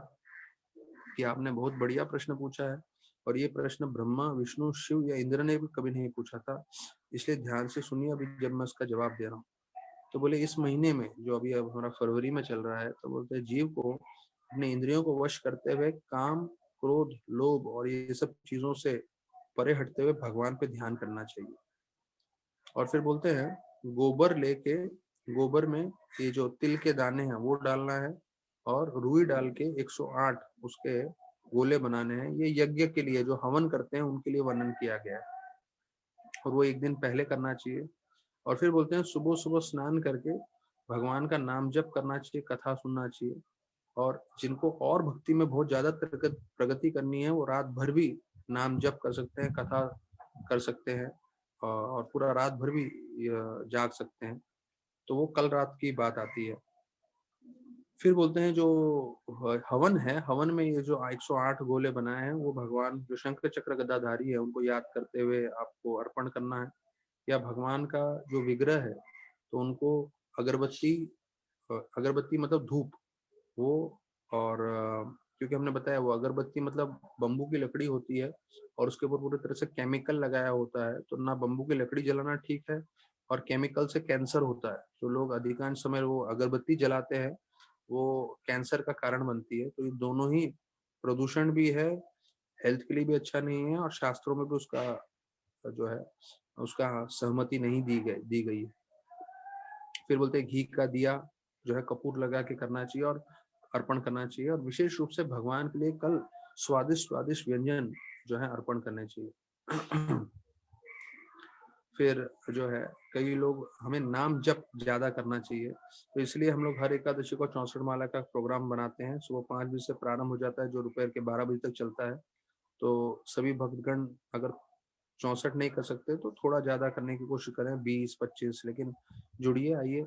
कि आपने बहुत बढ़िया प्रश्न पूछा है, और ये प्रश्न ब्रह्मा, विष्णु, शिव या इंद्र ने भी कभी नहीं पूछा था, इसलिए ध्यान से सुनिए अभी जब मैं उसका जवाब दे रहा हूँ। तो बोले इस महीने में जो अभी अब हमारा फरवरी में चल रहा है, तो बोलते हैं जीव को अपने इंद्रियों को वश करते हुए काम, क्रोध, लोभ और ये सब चीजों से परे हटते हुए भगवान पे ध्यान करना चाहिए। और फिर बोलते हैं गोबर लेके गोबर में ये जो तिल के दाने हैं वो डालना है और रुई डाल के 108 उसके गोले बनाने हैं। ये यज्ञ के लिए जो हवन करते हैं उनके लिए वर्णन किया गया है और वो एक दिन पहले करना चाहिए। और फिर बोलते हैं सुबह सुबह स्नान करके भगवान का नाम जप करना चाहिए, कथा सुनना चाहिए। और जिनको और भक्ति में बहुत ज्यादा प्रगति करनी है वो रात भर भी नाम जप कर सकते हैं, कथा कर सकते हैं और पूरा रात भर भी जाग सकते हैं। तो वो कल रात की बात आती है। फिर बोलते हैं जो हवन है, हवन में ये जो 108 गोले बनाए हैं वो भगवान जो शंख चक्र गदाधारी है उनको याद करते हुए आपको अर्पण करना है। या भगवान का जो विग्रह है तो उनको अगरबत्ती, अगरबत्ती मतलब धूप वो, और क्योंकि हमने बताया वो अगरबत्ती मतलब बम्बू की लकड़ी होती है और उसके ऊपर पूरी तरह से केमिकल लगाया होता है, तो ना बम्बू की लकड़ी जलाना ठीक है और केमिकल से कैंसर होता है। तो लोग अधिकांश समय वो अगरबत्ती जलाते हैं, वो कैंसर का कारण बनती है। तो ये दोनों ही प्रदूषण भी है, हेल्थ के लिए भी अच्छा नहीं है और शास्त्रों में भी उसका जो है उसका सहमति नहीं दी गई है। फिर बोलते हैं घी का दिया जो है कपूर लगा के करना चाहिए और अर्पण करना चाहिए और विशेष रूप से भगवान के लिए कल स्वादिष्ट स्वादिष्ट व्यंजन जो है अर्पण करने चाहिए। फिर जो है कई लोग हमें नाम जप ज्यादा करना चाहिए, तो इसलिए हम लोग हर एकादशी को 64 माला का प्रोग्राम बनाते हैं। सुबह 5 बजे से प्रारंभ हो जाता है जो दोपहर के 12 बजे तक चलता है। तो सभी भक्तगण अगर 64 नहीं कर सकते तो थोड़ा ज्यादा करने की कोशिश करें, 20-25, लेकिन जुड़िए, आइए।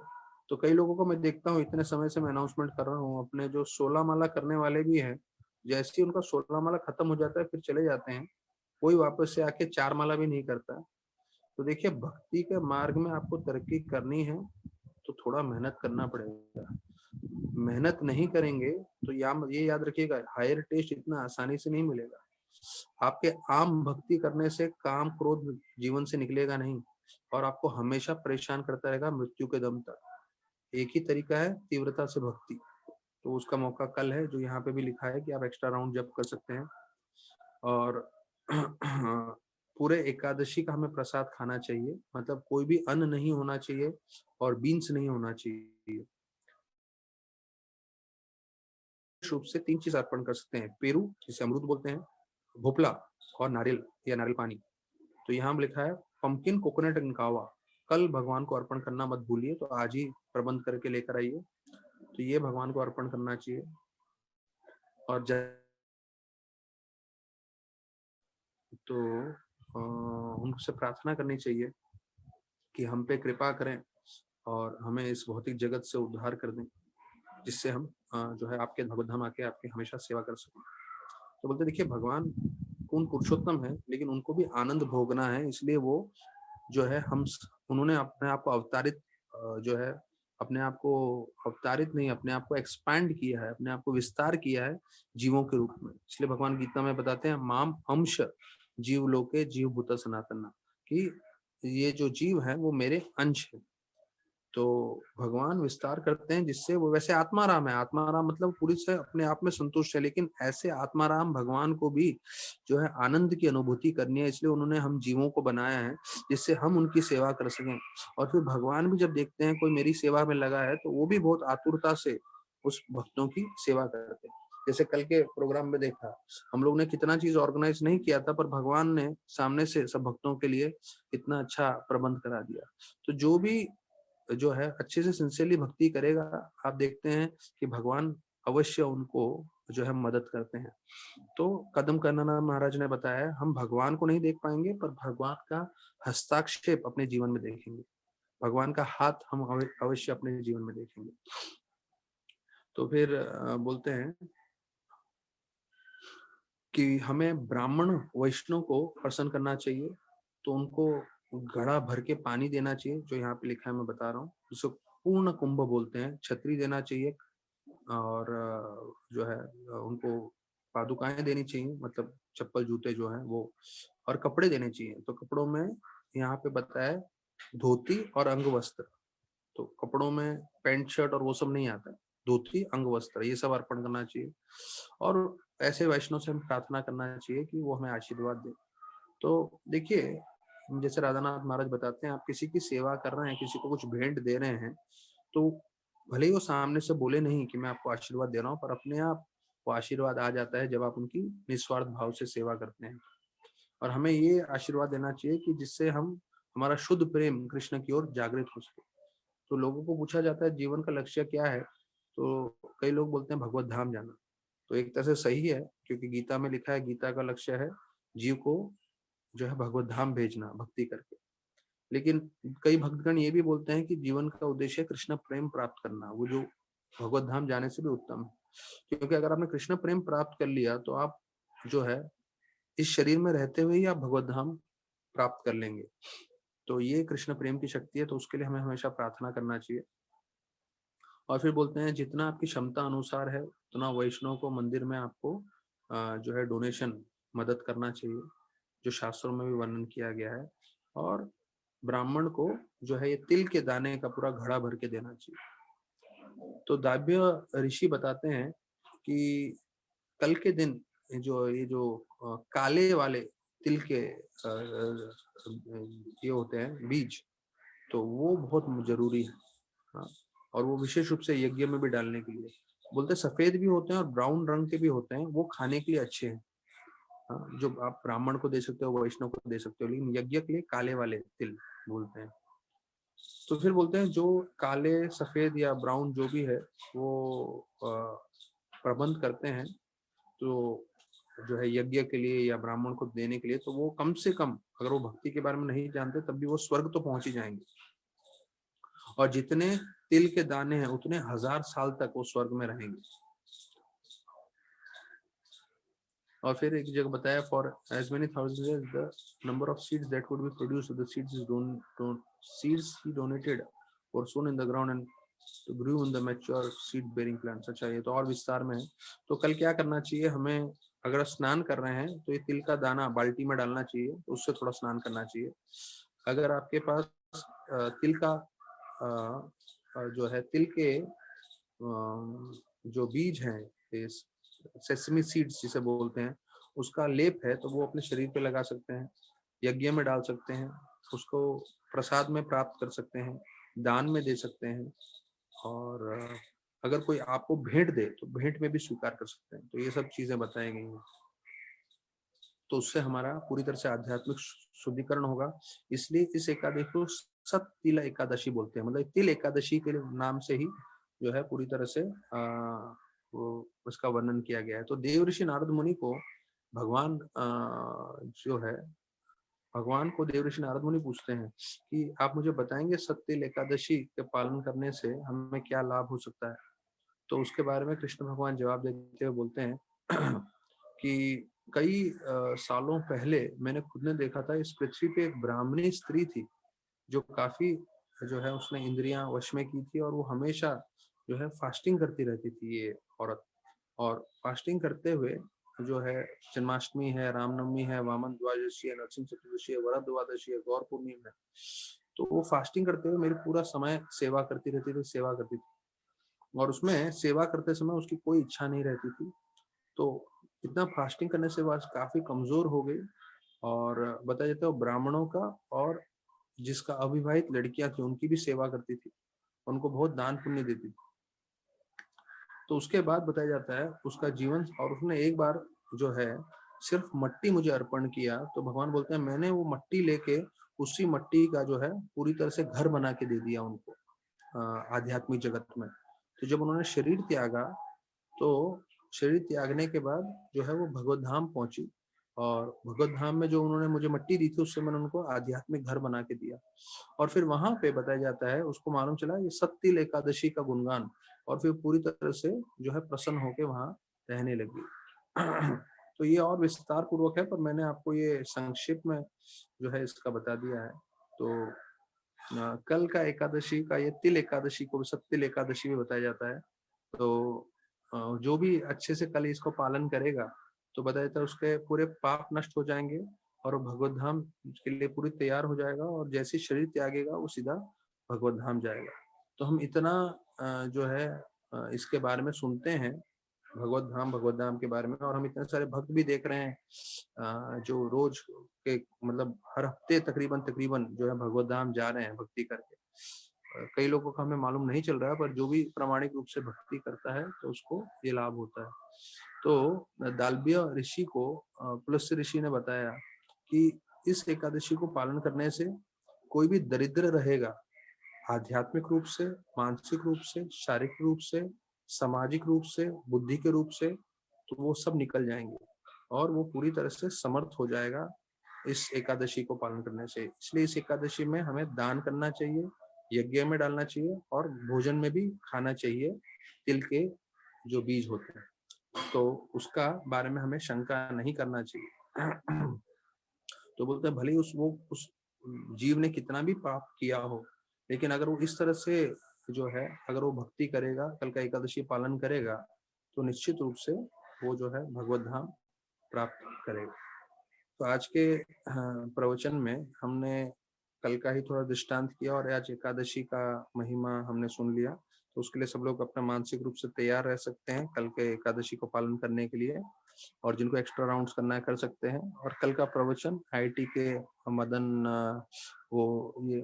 तो कई लोगों को मैं देखता हूँ, इतने समय से मैं अनाउंसमेंट कर रहा हूँ, अपने जो 16 माला करने वाले भी हैं, जैसे ही उनका 16 माला खत्म हो जाता है फिर चले जाते हैं, कोई वापस से आके 4 माला भी नहीं करता। तो देखिए भक्ति के मार्ग में आपको तरक्की करनी है तो थोड़ा मेहनत करना पड़ेगा। मेहनत नहीं करेंगे तो ये याद रखिएगा, हायर टेस्ट इतना आसानी से नहीं मिलेगा। आपके आम भक्ति करने से काम क्रोध जीवन से निकलेगा नहीं और आपको हमेशा परेशान करता रहेगा मृत्यु के दम तक। एक ही तरीका है तीव्रता से भक्ति, तो उसका मौका कल है जो यहाँ पे भी लिखा है कि आप एक्स्ट्रा राउंड जब कर सकते हैं। और पूरे एकादशी का हमें प्रसाद खाना चाहिए, मतलब कोई भी अन्न नहीं होना चाहिए और बीन्स नहीं होना चाहिए। रूप से 3 चीज अर्पण कर सकते हैं, पेरू जिसे अमरूद बोलते हैं, भोपला और नारियल या नारियल पानी। तो यहाँ लिखा है पंपकिन कोकोनट एंड कावा, कल भगवान को अर्पण करना मत भूलिए, तो आज ही प्रबंध करके लेकर आइए। तो ये भगवान को अर्पण करना चाहिए। और तो उनसे प्रार्थना करनी चाहिए कि हम पे कृपा करें और हमें इस भौतिक जगत से उद्धार कर दें, जिससे हम जो है आपके भगवत धाम आके आपकी हमेशा सेवा कर सकें। तो बोलते देखिए भगवान पूर्ण पुरुषोत्तम है लेकिन उनको भी आनंद भोगना है, इसलिए वो जो है उन्होंने अपने आप को अवतारित जो है अपने आप को अवतारित नहीं, अपने आप को एक्सपैंड किया है, अपने आप को विस्तार किया है जीवों के रूप में। इसलिए भगवान गीता में बताते हैं माम अंश जीव लोके जीव भूत सनातन, कि ये जो जीव है वो मेरे अंश है। तो भगवान विस्तार करते हैं जिससे वो, वैसे आत्माराम है, आत्माराम मतलब पूरी से अपने आप में संतुष्ट है, लेकिन ऐसे आत्माराम भगवान को भी जो है आनंद की अनुभूति करनी है, इसलिए उन्होंने हम जीवों को बनाया है जिससे हम उनकी सेवा कर सकें। और फिर भगवान भी जब देखते हैं कोई मेरी सेवा में लगा है तो वो भी बहुत आतुरता से उस भक्तों की सेवा करते हैं। जैसे कल के प्रोग्राम में देखा, हम लोग ने कितना चीज ऑर्गेनाइज नहीं किया था पर भगवान ने सामने से सब भक्तों के लिए इतना अच्छा प्रबंध करा दिया। तो जो भी जो है अच्छे से सिंसियरली भक्ति करेगा, आप देखते हैं कि भगवान अवश्य उनको जो है मदद करते हैं। तो कदम करना महाराज ने बताया, हम भगवान को नहीं देख पाएंगे पर भगवान का हस्ताक्षेप अपने जीवन में देखेंगे, भगवान का हाथ हम अवश्य अपने जीवन में देखेंगे। तो फिर बोलते हैं कि हमें ब्राह्मण वैष्णव को प्रसन्न करना चाहिए, तो उनको घड़ा भर के पानी देना चाहिए, जो यहाँ पे लिखा है मैं बता रहा हूँ, जिसको पूर्ण कुंभ बोलते हैं। छतरी देना चाहिए और जो है उनको पादुकाएं देनी चाहिए, मतलब चप्पल जूते जो है वो, और कपड़े देने चाहिए। तो कपड़ों में यहाँ पे बताया धोती और अंग वस्त्र, तो कपड़ों में पैंट शर्ट और वो सब नहीं आता है, धोती अंग वस्त्र ये सब अर्पण करना चाहिए। और ऐसे वैष्णव से हम प्रार्थना करना चाहिए कि वो हमें आशीर्वाद दे। तो देखिए जैसे राधानाथ महाराज बताते हैं, आप किसी की सेवा कर रहे हैं, किसी को कुछ भेंट दे रहे हैं, तो भले ही वो सामने से बोले नहीं कि मैं आपको आशीर्वाद दे रहा हूँ, पर अपने आप वो आशीर्वाद आ जाता है जब आप उनकी निस्वार्थ भाव से सेवा करते हैं। और हमें ये आशीर्वाद देना चाहिए कि जिससे हम हमारा शुद्ध प्रेम कृष्ण की ओर जागृत हो सके। तो लोगों को पूछा जाता है जीवन का लक्ष्य क्या है, तो कई लोग बोलते हैं भगवत धाम जाना। तो एक तरह से सही है, क्योंकि गीता में लिखा है, गीता का लक्ष्य है जीव को जो है भगवत धाम भेजना भक्ति करके। लेकिन कई भक्तगण ये भी बोलते हैं कि जीवन का उद्देश्य है कृष्ण प्रेम प्राप्त करना, वो जो भगवत धाम जाने से भी उत्तम है। क्योंकि अगर आपने कृष्ण प्रेम प्राप्त कर लिया तो आप जो है इस शरीर में रहते हुए ही आप भगवत धाम प्राप्त कर लेंगे। तो ये कृष्ण प्रेम की शक्ति है, तो उसके लिए हमें हमेशा प्रार्थना करना चाहिए। और फिर बोलते हैं जितना आपकी क्षमता अनुसार है उतना वैष्णव को मंदिर में आपको जो है डोनेशन मदद करना चाहिए, जो शास्त्रों में भी वर्णन किया गया है। और ब्राह्मण को जो है ये तिल के दाने का पूरा घड़ा भर के देना चाहिए। तो दाव्य ऋषि बताते हैं कि कल के दिन ये जो काले वाले तिल के ये होते हैं बीज, तो वो बहुत जरूरी है। हाँ, और वो विशेष रूप से यज्ञ में भी डालने के लिए बोलते हैं। सफेद भी होते हैं और ब्राउन रंग के भी होते हैं, वो खाने के लिए अच्छे हैं। हाँ, जो आप ब्राह्मण को दे सकते हो, वैष्णव को दे सकते हो, लेकिन यज्ञ के लिए काले वाले तिल बोलते हैं। तो फिर बोलते हैं जो काले सफेद या ब्राउन जो भी है वो प्रबंध करते हैं, तो जो है यज्ञ के लिए या ब्राह्मण को देने के लिए, तो वो कम से कम अगर वो भक्ति के बारे में नहीं जानते तब भी वो स्वर्ग तो पहुंच ही जाएंगे। और जितने तिल के दाने हैं उतने 1000 साल तक वो स्वर्ग में रहेंगे। और फिर एक जगह बताया for as many thousands the number of seeds that would be produced the seeds is seeds he donated और sown in the ground and to grow in the mature seed bearing plants. अच्छा, ये तो और विस्तार में है। तो कल क्या करना चाहिए हमें, अगर स्नान कर रहे हैं तो ये तिल का दाना बाल्टी में डालना चाहिए, तो उससे थोड़ा स्नान करना चाहिए। अगर आपके पास तिल का जो है तिल के जो बीज हैं, सेसमी सीड्स जिसे बोलते हैं, उसका लेप है, तो वो अपने शरीर पे लगा सकते हैं, यज्ञ में डाल सकते हैं, उसको प्रसाद में प्राप्त कर सकते हैं, दान में दे सकते हैं। और अगर कोई आपको भेंट दे तो भेंट में भी स्वीकार कर सकते हैं। तो ये सब चीजें बताई गई हैं। तो उससे हमारा पूरी तरह से आध्यात्मिक शुद्धिकरण होगा। इसलिए इस एकादशी को सत तिल एकादशी बोलते हैं, मतलब तिल एकादशी के नाम से ही जो है पूरी तरह से वो उसका वर्णन किया गया है। तो देव ऋषि नारद मुनि को भगवान जो है भगवान को देव ऋषि नारद मुनि पूछते हैं कि आप मुझे बताएंगे सत तिल एकादशी के पालन करने से हमें क्या लाभ हो सकता है। तो उसके बारे में कृष्ण भगवान जवाब देते हुए बोलते हैं कि कई सालों पहले मैंने खुद ने देखा था, इस पृथ्वी पे एक ब्राह्मणी स्त्री थी जो काफी जो है उसने इंद्रियां वश में की थी, और वो हमेशा जो है फास्टिंग करती रहती थी ये औरत। और फास्टिंग करते हुए जो है जन्माष्टमी है, रामनवमी है, वामन द्वादशी है, नरसिंह चतुर्दशी है, वरद द्वादशी है, गौर पूर्णिमा है, तो वो फास्टिंग करते हुए मेरी पूरा समय सेवा करती रहती थी, सेवा करती थी। और उसमें सेवा करते समय उसकी कोई इच्छा नहीं रहती थी। तो इतना फास्टिंग करने से वो काफी कमजोर हो गई। और बताया जाता है वो ब्राह्मणों का और जिसका अविवाहित लड़कियां थी उनकी भी सेवा करती थी, उनको बहुत दान पुण्य देती थी। तो उसके बाद बताया जाता है उसका जीवन, और उसने एक बार जो है सिर्फ मट्टी मुझे अर्पण किया, तो भगवान बोलते हैं मैंने वो मट्टी लेके उसी मट्टी का जो है पूरी तरह से घर बना के दे दिया उनको आध्यात्मिक जगत में। तो जब उन्होंने शरीर त्यागा, तो शरीर त्यागने के बाद जो है वो भगवत धाम पहुंची, और भगवत धाम में जो उन्होंने मुझे मट्टी दी थी उससे मैंने उनको आध्यात्मिक घर बना के दिया। और फिर वहां पे बताया जाता है उसको मालूम चला ये सत्तिल एकादशी का गुणगान, और फिर पूरी तरह से जो है प्रसन्न होके वहां रहने लगी। तो ये और विस्तार पूर्वक है, पर मैंने आपको ये संक्षिप्त में जो है इसका बता दिया है। तो कल का एकादशी का ये तिल एकादशी को सत्तिल एकादशी भी बताया जाता है। तो जो भी अच्छे से कल इसको पालन करेगा तो बताया जाता है उसके पूरे पाप नष्ट हो जाएंगे, और वो भगवत धाम के लिए पूरी तैयार हो जाएगा, और जैसे शरीर त्यागेगा वो सीधा भगवत धाम जाएगा। तो हम इतना जो है इसके बारे में सुनते हैं, भगवत धाम के बारे में, और हम इतने सारे भक्त भी देख रहे हैं जो रोज के मतलब हर हफ्ते तकरीबन तकरीबन जो है भगवत धाम जा रहे हैं भक्ति करके। कई लोगों को हमें मालूम नहीं चल रहा है, पर जो भी प्रामाणिक रूप से भक्ति करता है तो उसको ये लाभ होता है। तो दालब्य ऋषि को पुलस्त्य ऋषि ने बताया कि इस एकादशी को पालन करने से कोई भी दरिद्र रहेगा, आध्यात्मिक रूप से, मानसिक रूप से, शारीरिक रूप से, सामाजिक रूप से, बुद्धि के रूप से, तो वो सब निकल जाएंगे और वो पूरी तरह से समर्थ हो जाएगा इस एकादशी को पालन करने से। इसलिए इस एकादशी में हमें दान करना चाहिए, यज्ञ में डालना चाहिए और भोजन में भी खाना चाहिए तिल के जो बीज होते हैं, तो उसका बारे में हमें शंका नहीं करना चाहिए। तो बोलते हैं भले ही उस जीव ने कितना भी पाप किया हो, लेकिन अगर वो इस तरह से जो है, अगर वो भक्ति करेगा, कल का एकादशी पालन करेगा, तो निश्चित रूप से वो जो है भगवत धाम प्राप्त करेगा। तो आज के प्रवचन में हमने कल का ही थोड़ा दृष्टांत किया और आज एकादशी का महिमा हमने सुन लिया। तो उसके लिए सब लोग अपना मानसिक रूप से तैयार रह सकते हैं कल के एकादशी को पालन करने के लिए, और जिनको एक्स्ट्रा राउंड्स करना है कर सकते हैं। और कल का प्रवचन आईआईटी के मदन वो ये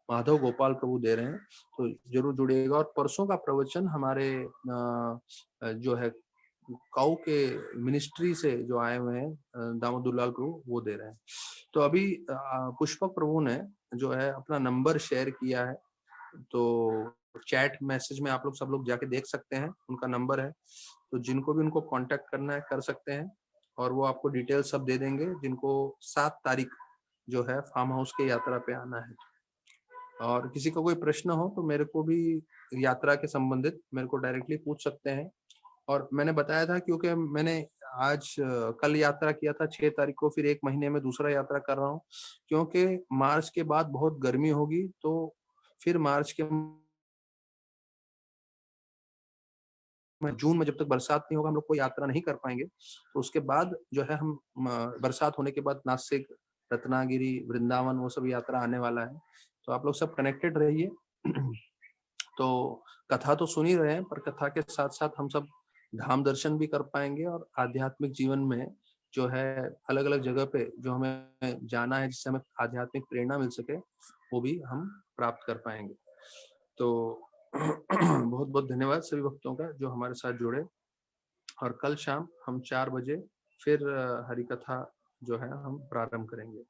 माधव गोपाल प्रभु दे रहे हैं, तो जरूर जुड़िएगा। और परसों का प्रवचन हमारे जो है काऊ के मिनिस्ट्री से जो आए हुए हैं दामोदुलाल प्रभु, वो दे रहे हैं। तो अभी पुष्पक प्रभु ने जो है अपना नंबर शेयर किया है, तो चैट मैसेज में आप लोग सब लोग जाके देख सकते हैं, उनका नंबर है। तो जिनको भी उनको कांटेक्ट करना है कर सकते हैं, और वो आपको डिटेल सब दे देंगे। जिनको 7 तारीख जो है फार्म हाउस के यात्रा पे आना है, और किसी का कोई प्रश्न हो तो मेरे को भी यात्रा के संबंधित मेरे को डायरेक्टली पूछ सकते हैं। और मैंने बताया था क्योंकि मैंने आज कल यात्रा किया था 6 तारीख को, फिर 1 महीने में दूसरा यात्रा कर रहा हूँ, क्योंकि मार्च के बाद बहुत गर्मी होगी, तो फिर मार्च के जून में जब तक बरसात नहीं होगा हम लोग कोई यात्रा नहीं कर पाएंगे। तो उसके बाद जो है हम बरसात होने के बाद नासिक, रत्नागिरी, वृंदावन, वो सब यात्रा आने वाला है। तो आप लोग सब कनेक्टेड रहिए। तो कथा तो सुन ही रहे हैं, पर कथा के साथ साथ हम सब धाम दर्शन भी कर पाएंगे, और आध्यात्मिक जीवन में जो है अलग अलग जगह पे जो हमें जाना है, जिससे हमें आध्यात्मिक प्रेरणा मिल सके, वो भी हम प्राप्त कर पाएंगे। तो बहुत बहुत धन्यवाद सभी भक्तों का जो हमारे साथ जुड़े। और कल शाम हम 4 बजे फिर हरि कथा जो है हम प्रारंभ करेंगे।